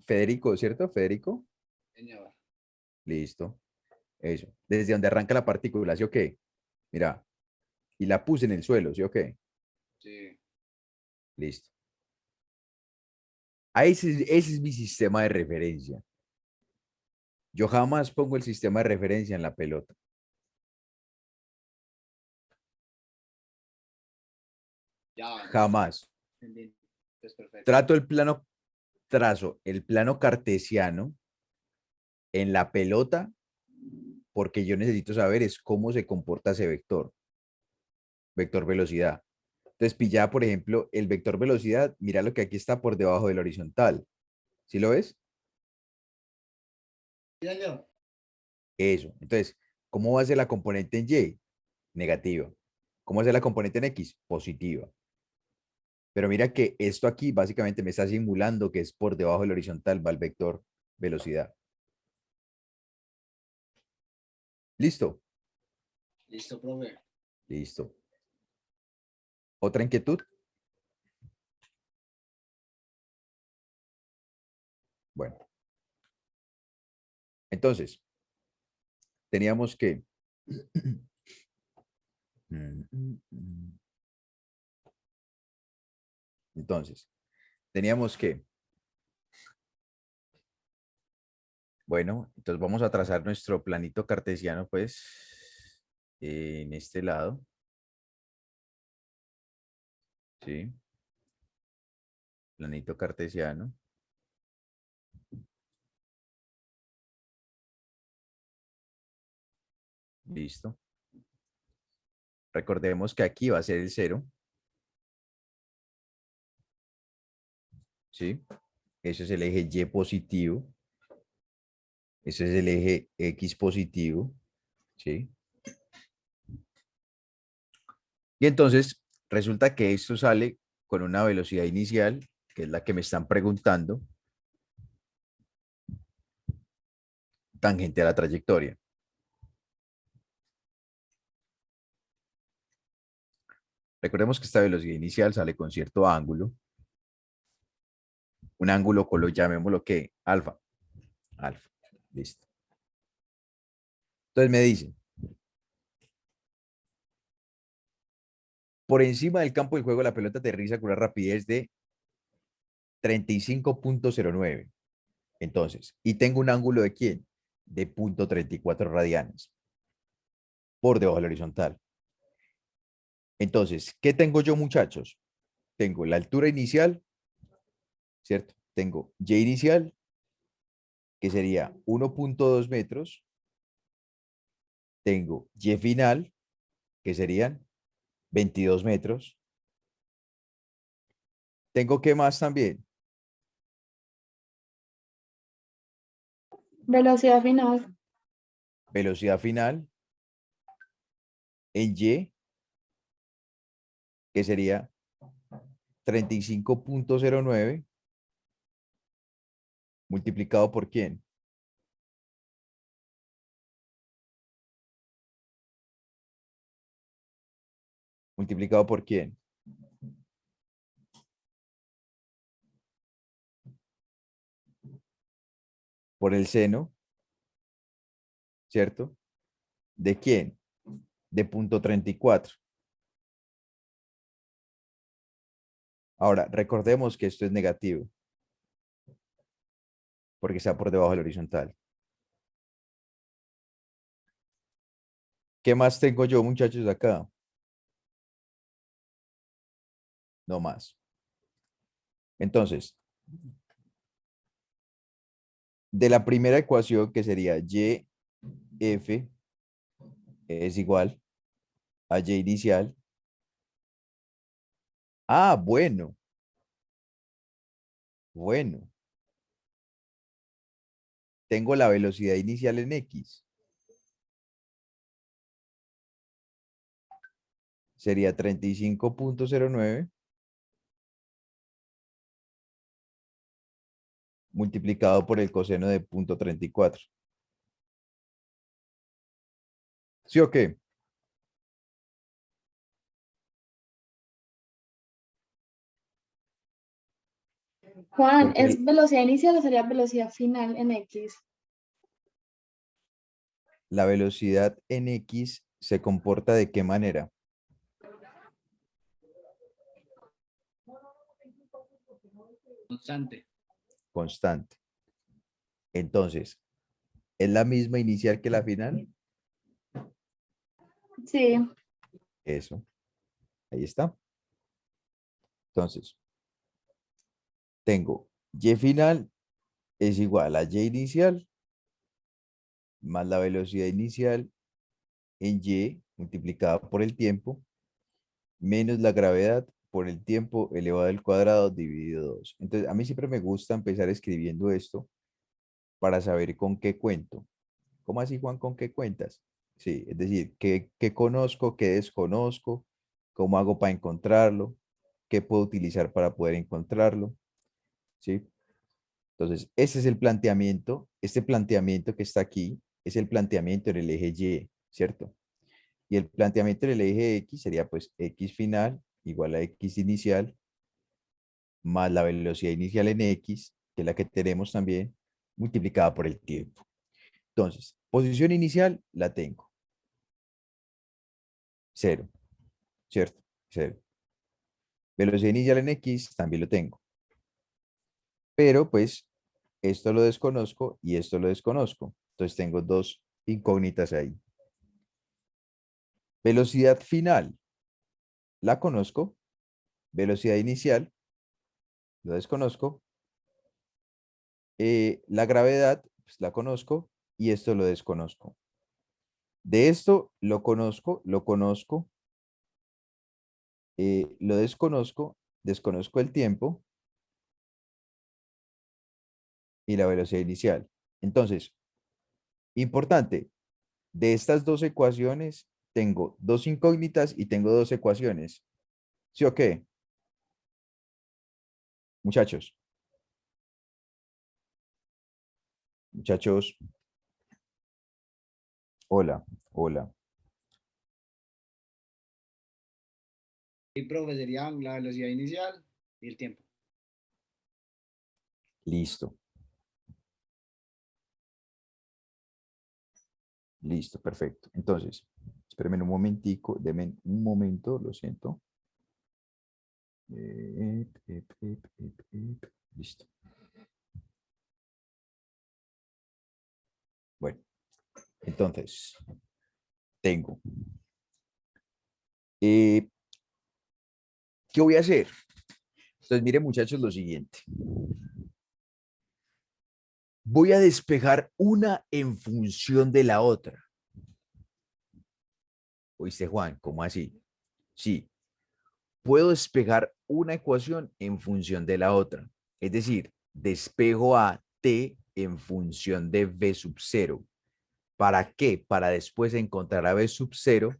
Federico, ¿cierto? Federico, Señor. listo, eso. Desde donde arranca la partícula, ¿sí o qué? Mira, y la puse en el suelo, ¿sí o qué? Sí. Listo. Ahí ese es mi sistema de referencia. Yo jamás pongo el sistema de referencia en la pelota. Ya, Jamás. entendí. Pues perfecto. Trazo el plano cartesiano en la pelota porque yo necesito saber es cómo se comporta ese vector velocidad. Entonces, pilla, por ejemplo, el vector velocidad, mira lo que aquí está por debajo del horizontal. ¿Sí lo ves? Sí, señor. Eso. Entonces, ¿cómo va a ser la componente en Y? Negativa. ¿Cómo va a ser la componente en X? Positiva. Pero mira que esto aquí básicamente me está simulando que es por debajo del horizontal va el vector velocidad. ¿Listo? Listo, profe. Listo. ¿Otra inquietud? Bueno, entonces, teníamos que... Entonces, teníamos que... Bueno, entonces vamos a trazar nuestro planito cartesiano, pues, en este lado. ¿Sí? Planito cartesiano. Listo. Recordemos que aquí va a ser el 0. ¿Sí? Ese es el eje Y positivo. Ese es el eje X positivo. ¿Sí? Y entonces resulta que esto sale con una velocidad inicial, que es la que me están preguntando, tangente a la trayectoria. Recordemos que esta velocidad inicial sale con cierto ángulo. Un ángulo, llamémoslo que alfa. Alfa. Listo. Entonces me dicen, por encima del campo de juego la pelota aterriza con una rapidez de 35.09. Entonces, y tengo un ángulo de ¿quién? De 0.34 radianes por debajo del horizontal. Entonces, ¿qué tengo yo, muchachos? Tengo la altura inicial, ¿cierto? Tengo Y inicial, que sería 1.2 metros. Tengo Y final, que serían 22 metros. Tengo ¿qué más también? Velocidad final. Velocidad final en Y, que sería 35.09 multiplicado por ¿quién? Multiplicado por ¿quién? Por el seno, ¿cierto? ¿De quién? De 0.34. Ahora, recordemos que esto es negativo, porque está por debajo del horizontal. ¿Qué más tengo yo, muchachos, acá? No más. Entonces, de la primera ecuación, que sería YF es igual a Y inicial. Ah, bueno. Bueno. Tengo la velocidad inicial en X. Sería 35.09 multiplicado por el coseno de 0.34. ¿Sí o qué? Juan, Porque ¿es velocidad inicial o sería velocidad final en X? la velocidad en X se comporta ¿de qué manera? Constante. Constante. Entonces, ¿es la misma inicial que la final? Sí. Eso. Ahí está. Entonces, tengo Y final es igual a Y inicial más la velocidad inicial en Y multiplicada por el tiempo menos la gravedad por el tiempo elevado al cuadrado dividido 2. Entonces, a mí siempre me gusta empezar escribiendo esto para saber con qué cuento. ¿Cómo así, Juan, con qué cuentas? Sí, es decir, qué conozco, qué desconozco, cómo hago para encontrarlo, qué puedo utilizar para poder encontrarlo. ¿Sí? Entonces, ese es el planteamiento. Este planteamiento que está aquí es el planteamiento en el eje Y, ¿cierto? Y el planteamiento en el eje X sería pues X final igual a X inicial más la velocidad inicial en X, que es la que tenemos también, multiplicada por el tiempo. Entonces, posición inicial la tengo. 0, ¿cierto? 0. Velocidad inicial en X también lo tengo. Pero pues esto lo desconozco y esto lo desconozco. Entonces tengo dos incógnitas ahí. Velocidad final la conozco. Velocidad inicial lo desconozco. La gravedad pues, la conozco y esto lo desconozco. De esto lo conozco lo desconozco, desconozco el tiempo y la velocidad inicial. Entonces, importante, de estas dos ecuaciones, tengo dos incógnitas y tengo dos ecuaciones. ¿Sí o qué? Muchachos. Muchachos. Hola, hola. Y profe, serían la velocidad inicial y el tiempo. Listo. Listo, perfecto. Entonces, espérenme un momentico, denme un momento, lo siento. Listo. Bueno, entonces, tengo. ¿Qué voy a hacer? Entonces, miren, muchachos, lo siguiente. Voy a despejar una en función de la otra. ¿Oíste, Juan? ¿Cómo así? Sí. Puedo despejar una ecuación en función de la otra. Es decir, despejo a t en función de v sub 0. ¿Para qué? Para después encontrar a v sub 0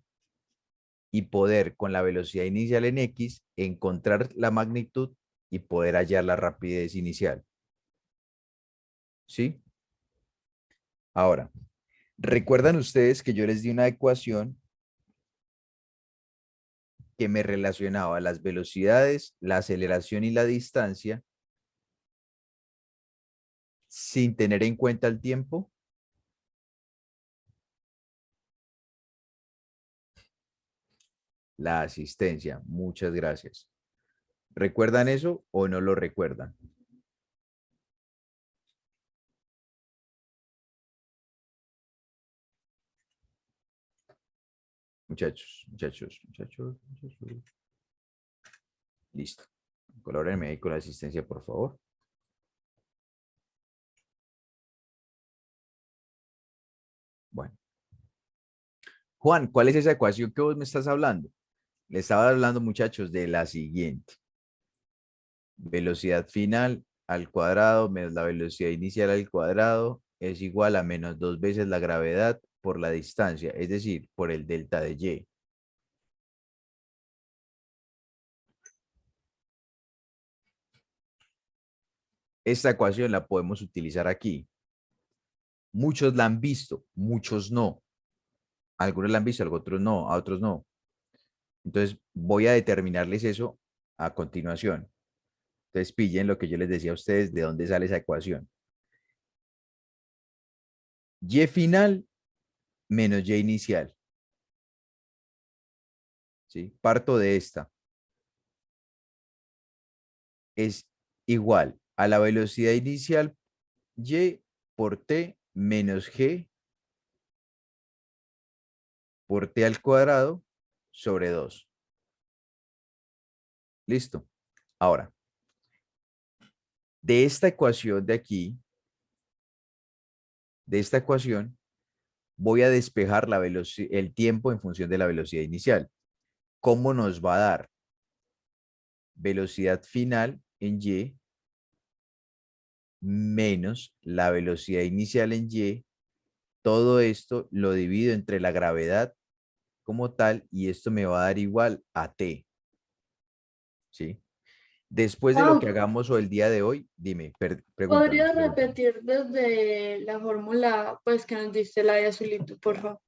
y poder, con la velocidad inicial en x, encontrar la magnitud y poder hallar la rapidez inicial. ¿Sí? Ahora, ¿recuerdan ustedes que yo les di una ecuación que me relacionaba las velocidades, la aceleración y la distancia sin tener en cuenta el tiempo? La asistencia. Muchas gracias. ¿Recuerdan eso o no lo recuerdan? Muchachos, muchachos, muchachos, muchachos. Listo. Colórenme ahí con la asistencia, por favor. Bueno. Juan, ¿cuál es esa ecuación que vos me estás hablando? Le estaba hablando, muchachos, de la siguiente. Velocidad final al cuadrado menos la velocidad inicial al cuadrado es igual a menos 2 veces la gravedad por la distancia, es decir, por el delta de y. Esta ecuación la podemos utilizar aquí. Muchos la han visto, muchos no. Algunos la han visto, otros no, a otros no. Entonces voy a determinarles eso a continuación. Entonces pillen lo que yo les decía a ustedes de dónde sale esa ecuación. Y final menos y inicial. ¿Sí? Parto de esta. Es igual a la velocidad inicial y por t menos g por t al cuadrado sobre 2. Listo. Ahora, de esta ecuación de aquí, de esta ecuación, voy a despejar el tiempo en función de la velocidad inicial. ¿Cómo nos va a dar? Velocidad final en y menos la velocidad inicial en y. Todo esto lo divido entre la gravedad como tal y esto me va a dar igual a t. ¿Sí? Después de lo que hagamos o el día de hoy, dime, pregúntame. ¿Podrías repetir desde la fórmula pues que nos diste la de azulito, por favor?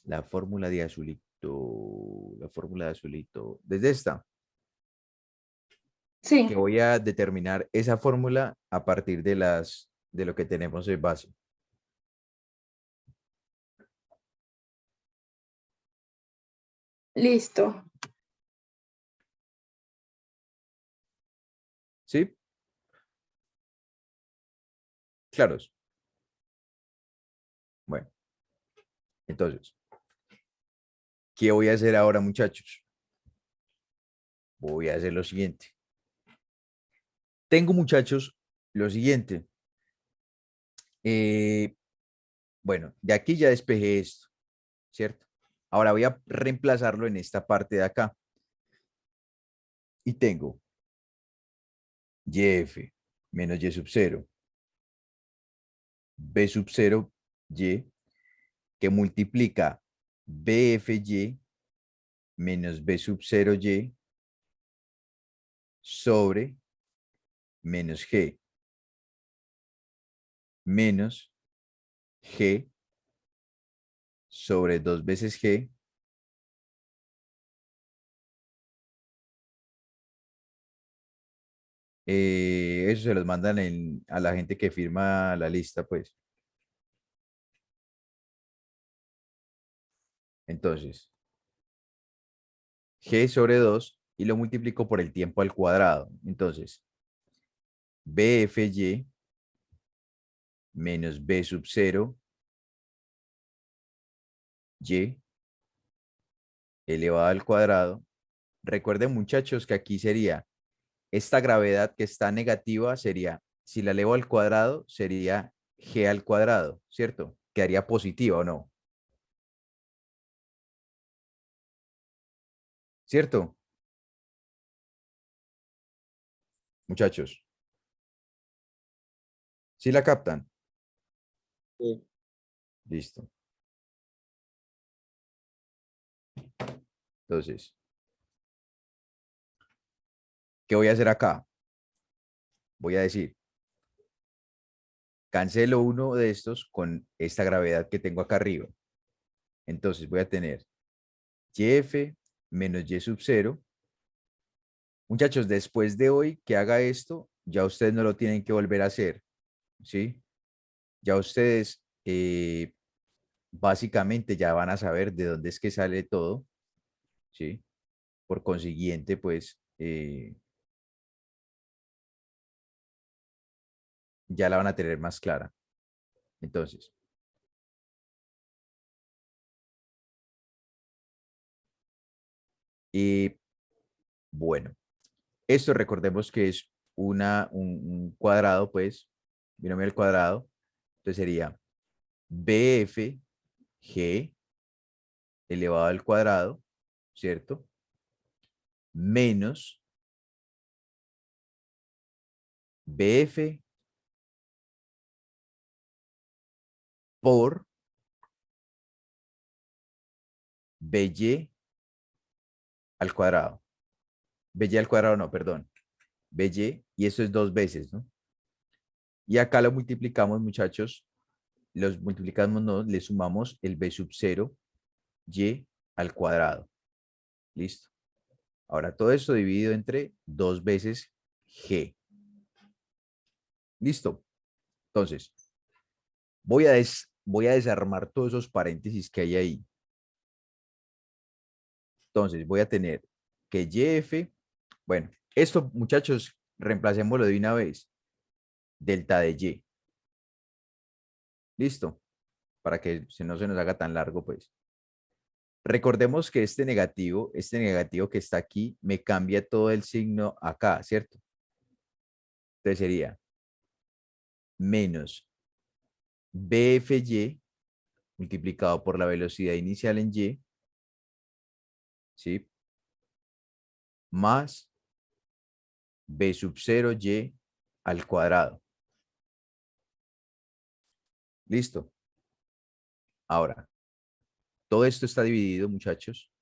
La fórmula de azulito, la fórmula de azulito, desde esta. Sí. Que voy a determinar esa fórmula a partir de lo que tenemos en base. Listo. ¿Sí? ¿Claros? Bueno, entonces, ¿qué voy a hacer ahora, muchachos? Voy a hacer lo siguiente. Tengo, muchachos, lo siguiente. Bueno, de aquí ya despejé esto, ¿cierto? Ahora voy a reemplazarlo en esta parte de acá. Y tengo YF menos Y sub 0, B sub 0, Y, que multiplica BFY menos B sub 0, Y sobre menos G, menos G sobre 2 veces G eso se los mandan a la gente que firma la lista, pues. Entonces, G sobre 2 y lo multiplico por el tiempo al cuadrado. Entonces, BFY menos B sub 0 Y elevado al cuadrado. Recuerden, muchachos, que aquí sería esta gravedad que está negativa sería, si la elevo al cuadrado, sería G al cuadrado, ¿cierto? Quedaría positiva o no. ¿Cierto? Muchachos. ¿Sí la captan? Sí. Listo. Entonces, ¿qué voy a hacer acá? Voy a decir, cancelo uno de estos con esta gravedad que tengo acá arriba. Entonces voy a tener YF menos Y sub 0. Muchachos, después de hoy que haga esto, ya ustedes no lo tienen que volver a hacer, ¿sí? Ya ustedes básicamente ya van a saber de dónde es que sale todo, ¿sí? Por consiguiente, pues ya la van a tener más clara. Entonces, bueno, esto recordemos que es un cuadrado, pues, binomio al cuadrado. Entonces sería BFG elevado al cuadrado, ¿cierto? Menos BF por BY al cuadrado. BY al cuadrado no, perdón. BY, y eso es 2 veces, ¿no? Y acá lo multiplicamos, muchachos. Los multiplicamos, no, le sumamos el B sub 0, Y al cuadrado. Listo. Ahora todo esto dividido entre 2 veces G. Listo. Entonces, voy a desarmar todos esos paréntesis que hay ahí. Entonces, voy a tener que YF, bueno, esto, muchachos, reemplacémoslo de una vez. Delta de Y. Listo. Para que no se nos haga tan largo, pues. Recordemos que este negativo que está aquí, me cambia todo el signo acá, ¿cierto? Entonces sería menos BFY multiplicado por la velocidad inicial en Y, ¿sí? Más B sub 0 Y al cuadrado. Listo. Ahora, todo esto está dividido, muchachos,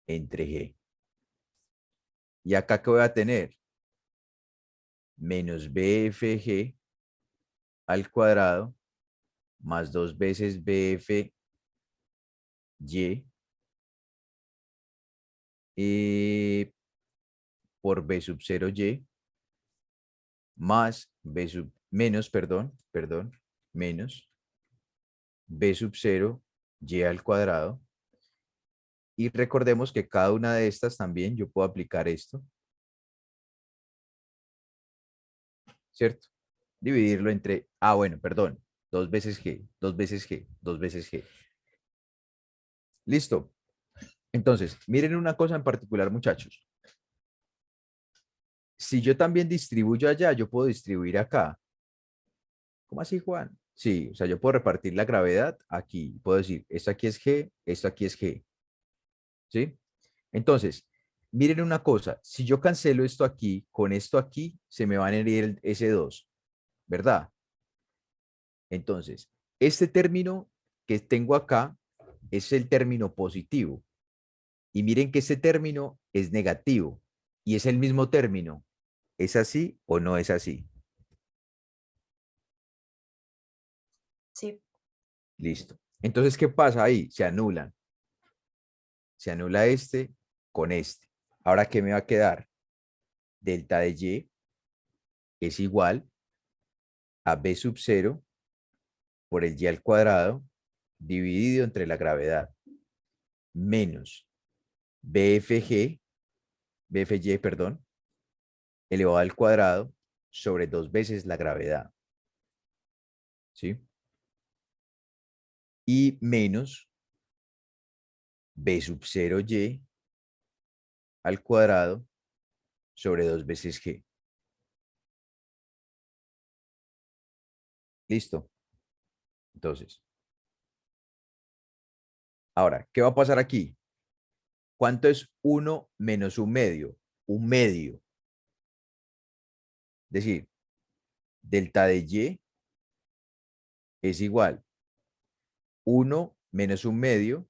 entre G. ¿Y acá qué voy a tener? Menos BFG al cuadrado más 2 veces BFY por B sub 0 Y más B sub, menos, menos B sub 0 Y al cuadrado. Y recordemos que cada una de estas también yo puedo aplicar esto, ¿cierto? Dividirlo entre, bueno, perdón, 2 veces G, 2 veces G, 2 veces G. Listo. Entonces, miren una cosa en particular, muchachos. Si yo también distribuyo allá, yo puedo distribuir acá. ¿Cómo así, Juan? Sí, o sea, yo puedo repartir la gravedad aquí. Puedo decir, esto aquí es G, esto aquí es G. ¿Sí? Entonces, miren una cosa, si yo cancelo esto aquí, con esto aquí, se me va a añadir ese 2, ¿verdad? Entonces, este término que tengo acá es el término positivo. Y miren que este término es negativo. Y es el mismo término. ¿Es así o no es así? Sí. Listo. Entonces, ¿qué pasa ahí? Se anulan. Se anula este con este. Ahora, ¿qué me va a quedar? Delta de y es igual a b sub 0 por el y al cuadrado dividido entre la gravedad menos bfg, perdón, elevado al cuadrado sobre 2 veces la gravedad. ¿Sí? Y menos b sub 0y al cuadrado sobre 2 veces g. Listo. Entonces, ahora, ¿qué va a pasar aquí? ¿Cuánto es 1 menos un medio? Un medio. Es decir, delta de y es igual 1 menos un medio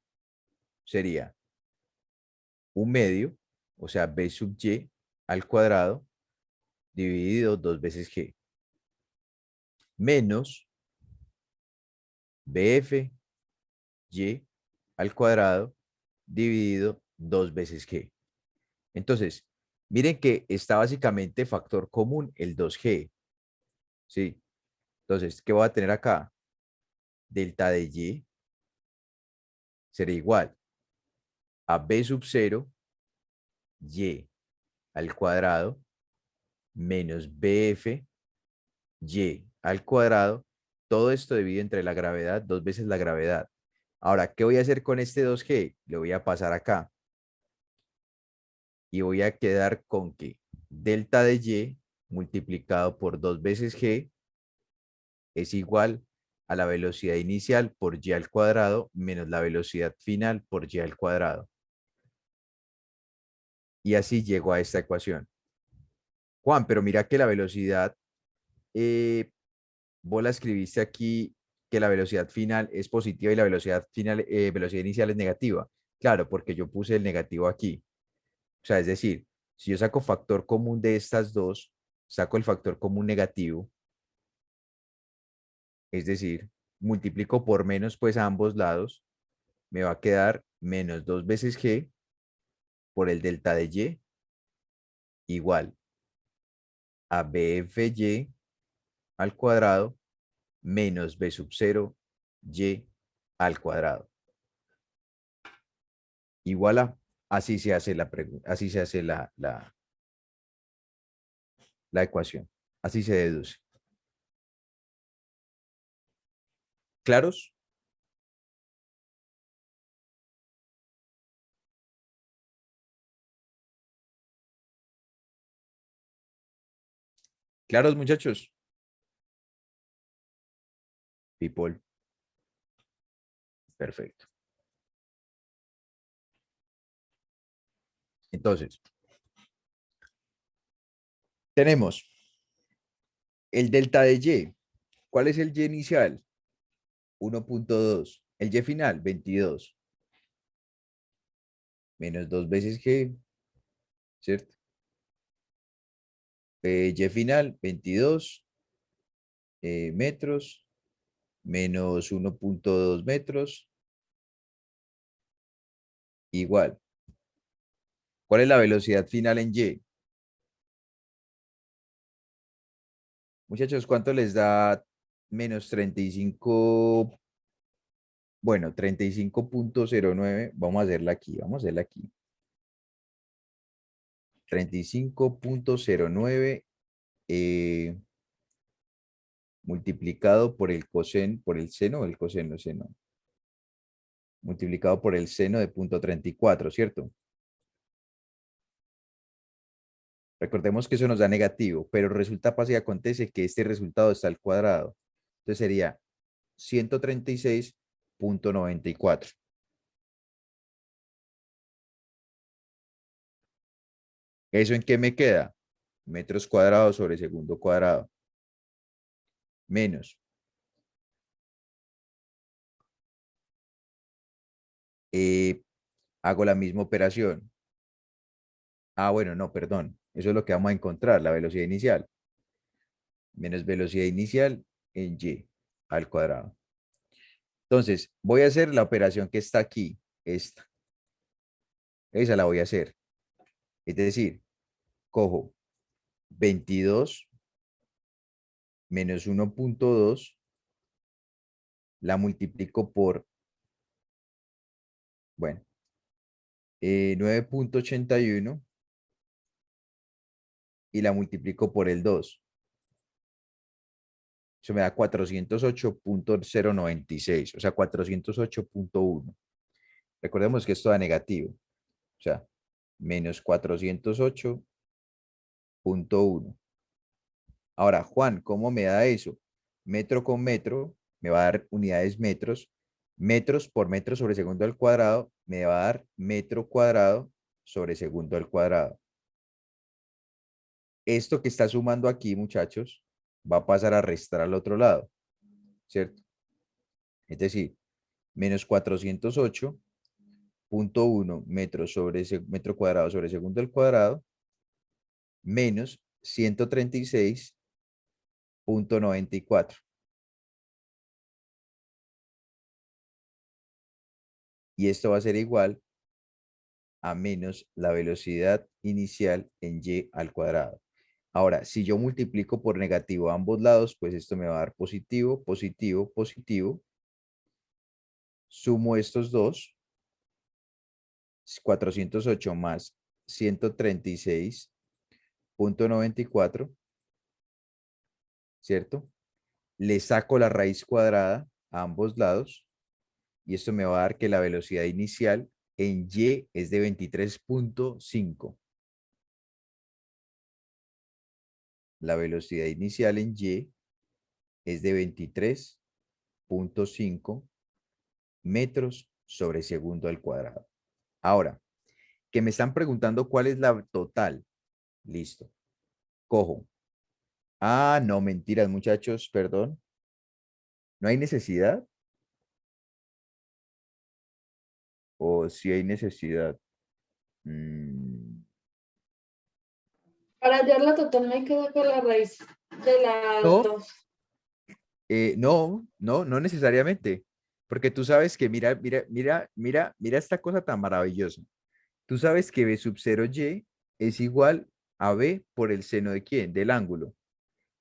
sería un medio, o sea, b sub y al cuadrado dividido 2 veces g, menos bf y al cuadrado dividido 2 veces g. Entonces, miren que está básicamente factor común el 2g. ¿Sí? Entonces, ¿qué voy a tener acá? Delta de y será igual a b sub 0 y al cuadrado menos bf y al cuadrado. Todo esto dividido entre la gravedad, 2 veces la gravedad. Ahora, ¿qué voy a hacer con este 2g? Le voy a pasar acá. Y voy a quedar con que delta de y multiplicado por 2 veces g es igual a la velocidad inicial por y al cuadrado menos la velocidad final por y al cuadrado. Y así llego a esta ecuación. Juan, pero mira que la velocidad, vos la escribiste aquí, que la velocidad final es positiva y la velocidad final, velocidad inicial es negativa. Claro, porque yo puse el negativo aquí. O sea, es decir, si yo saco factor común de estas dos, saco el factor común negativo, es decir, multiplico por menos pues a ambos lados, me va a quedar menos 2 veces g por el delta de y igual a bfy al cuadrado menos b sub 0 y al cuadrado. Igual a, así se hace la pregunta, así se hace la ecuación, así se deduce. ¿Claros? ¿Claros, muchachos? People. Perfecto. Entonces, tenemos el delta de y. ¿Cuál es el y inicial? 1.2. El y final, 22. Menos 2 veces g, ¿cierto? Y final, 22 metros, menos 1.2 metros, igual. ¿Cuál es la velocidad final en y? Muchachos, ¿cuánto les da menos 35? Bueno, 35.09. Vamos a hacerla aquí, vamos a hacerla aquí. 35.09 multiplicado por el coseno, por el seno o el coseno, seno. Multiplicado por el seno de 0.34, ¿cierto? Recordemos que eso nos da negativo, pero resulta, pasa y acontece que este resultado está al cuadrado. Entonces sería 136.94. ¿Eso en qué me queda? Metros cuadrados sobre segundo cuadrado. Menos. Hago la misma operación. Ah, bueno, no, perdón. Eso es lo que vamos a encontrar, la velocidad inicial. Menos velocidad inicial en y al cuadrado. Entonces, voy a hacer la operación que está aquí, esta. Esa la voy a hacer. Es decir, cojo 22 menos 1.2, la multiplico por, bueno, 9.81 y la multiplico por el 2. Eso me da 408.096, o sea, 408.1. Recordemos que esto da negativo, o sea, menos 408.1. Ahora, Juan, ¿cómo me da eso? Metro con metro, me va a dar unidades metros. Metros por metro sobre segundo al cuadrado, me va a dar metro cuadrado sobre segundo al cuadrado. Esto que está sumando aquí, muchachos, va a pasar a restar al otro lado, ¿cierto? Es decir, menos 408.1 metros sobre metro cuadrado sobre segundo al cuadrado, menos 136.94. Y esto va a ser igual a menos la velocidad inicial en y al cuadrado. Ahora, si yo multiplico por negativo a ambos lados, pues esto me va a dar positivo, positivo, positivo. Sumo estos dos. 408 más 136.94, ¿cierto? Le saco la raíz cuadrada a ambos lados y esto me va a dar que la velocidad inicial en y es de 23.5. La velocidad inicial en y es de 23.5 metros sobre segundo al cuadrado. Ahora, que me están preguntando cuál es la total. Listo. Cojo. Ah, no, mentiras, muchachos, perdón. ¿No hay necesidad? ¿O si hay necesidad? Para hallar la total me quedo con la raíz de las No, dos. no necesariamente. Porque tú sabes que, mira esta cosa tan maravillosa. Tú sabes que b sub 0 y es igual a b por el seno de quién, del ángulo.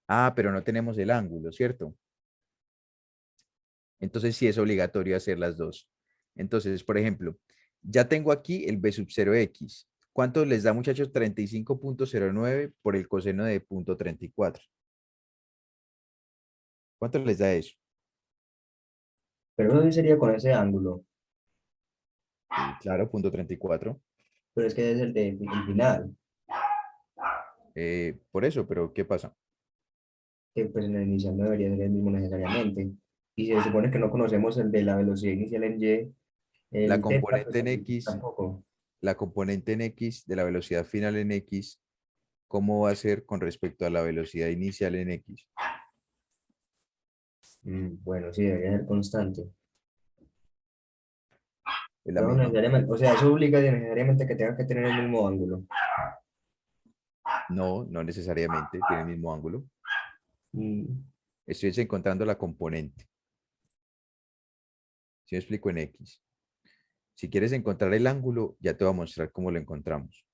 Ah, pero no tenemos el ángulo, ¿cierto? Entonces sí es obligatorio hacer las dos. Entonces, por ejemplo, ya tengo aquí el b sub 0x. ¿Cuánto les da, muchachos? 35.09 por el coseno de 0.34. ¿Cuánto les da eso? Pero eso sí sería con ese ángulo. Sí, claro, 0.34. Pero es que es el final. Por eso, pero ¿qué pasa? Que pues en el inicial no debería ser el mismo necesariamente. Y se supone que no conocemos el de la velocidad inicial en Y, La el θ, componente pues en X, tampoco. la componente en X de la velocidad final en X, ¿cómo va a ser con respecto a la velocidad inicial en X? Bueno, sí, debería ser constante. Es la No misma. necesariamente, o sea, eso obliga necesariamente que tenga que tener el mismo ángulo. No, no necesariamente tiene el mismo ángulo. Mm, Estoy encontrando la componente. Si me explico en X. Si quieres encontrar el ángulo, ya te voy a mostrar cómo lo encontramos.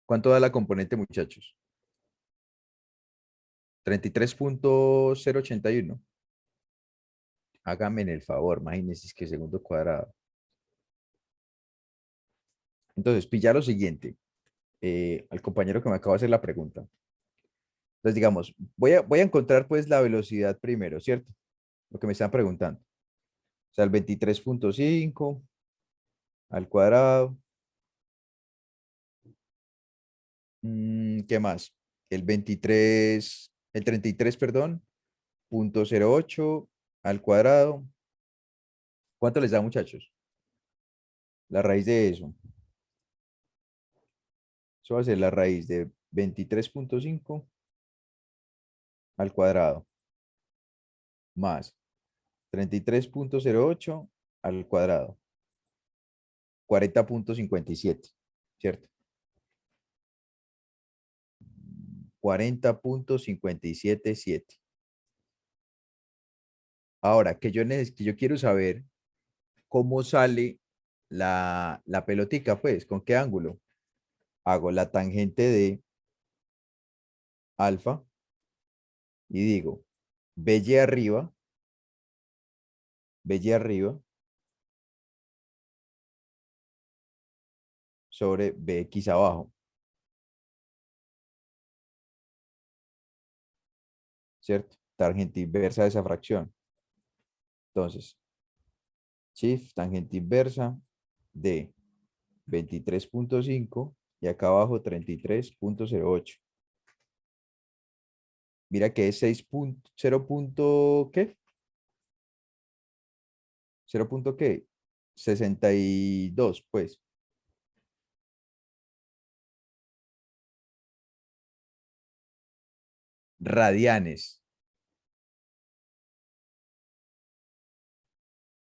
¿Cuánto da la componente, muchachos? 33.081. Hágame en el favor, imagínense que segundo cuadrado. Entonces, pilla lo siguiente. Al compañero que me acaba de hacer la pregunta. Entonces, digamos, voy a encontrar pues la velocidad primero, ¿cierto? Lo que me están preguntando. O sea, el 23.5 al cuadrado. ¿Qué más? El 33, perdón, 0.08 al cuadrado. ¿Cuánto les da, muchachos? La raíz de eso. Eso va a ser la raíz de 23.5 al cuadrado más 33.08 al cuadrado. 40.57, ¿cierto? 40.577. Ahora, que yo quiero saber cómo sale la pelotica, pues, con qué ángulo. Hago la tangente de alfa y digo, BY arriba sobre BX abajo. ¿Cierto? Tangente inversa de esa fracción. Entonces, shift tangente inversa de 23.5 y acá abajo 33.08. Mira que es 0. ¿Qué? 0. ¿Qué? 62, pues. Radianes.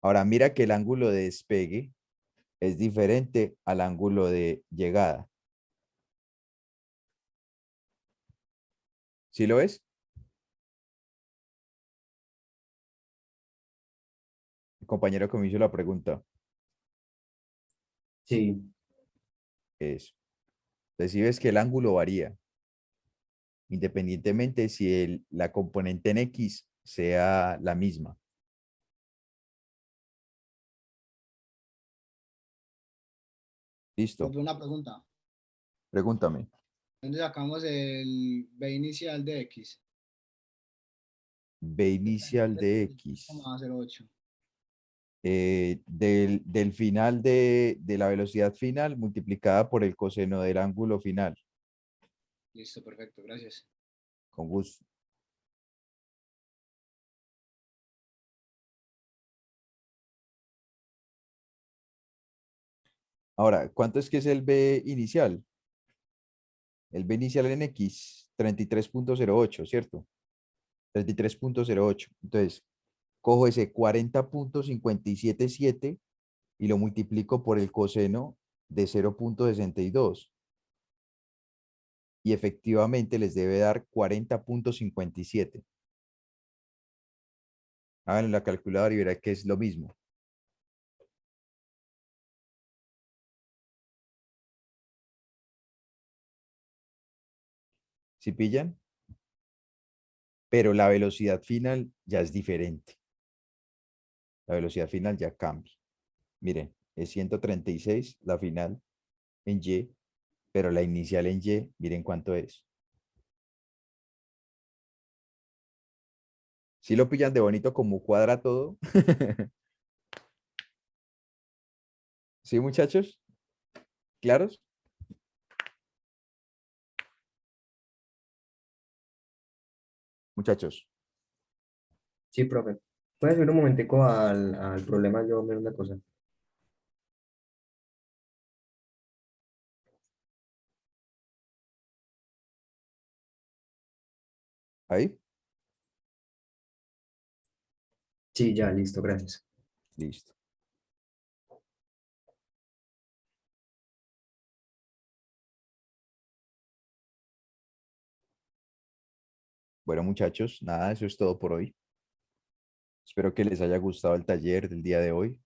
Ahora mira que el ángulo de despegue es diferente al ángulo de llegada. ¿Sí lo ves? El compañero que me hizo la pregunta. Sí. Eso. Entonces, si ves que el ángulo varía, independientemente si la componente en X sea la misma. Listo. Una pregunta. Pregúntame. ¿Dónde sacamos el B inicial de X? B inicial de X. 0,08. Del final de la velocidad final multiplicada por el coseno del ángulo final. Listo, perfecto, gracias. Con gusto. Ahora, ¿cuánto es que es el B inicial? El B inicial en X, 33.08, ¿cierto? 33.08. Entonces, cojo ese 40.577 y lo multiplico por el coseno de 0.62. Y efectivamente les debe dar 40.57. Háganlo en la calculadora y verán que es lo mismo. ¿Sí pillan? Pero la velocidad final ya es diferente. La velocidad final ya cambia. Miren, es 136 la final en Y, pero la inicial en Y, miren cuánto es. ¿Sí lo pillan de bonito como cuadra todo? ¿Sí, muchachos? ¿Claros? Muchachos. Sí, profe. ¿Puedes subir un momentico al problema? Yo miro una cosa. ¿Ahí? Sí, ya, listo, gracias. Listo. Bueno, muchachos, nada, eso es todo por hoy. Espero que les haya gustado el taller del día de hoy.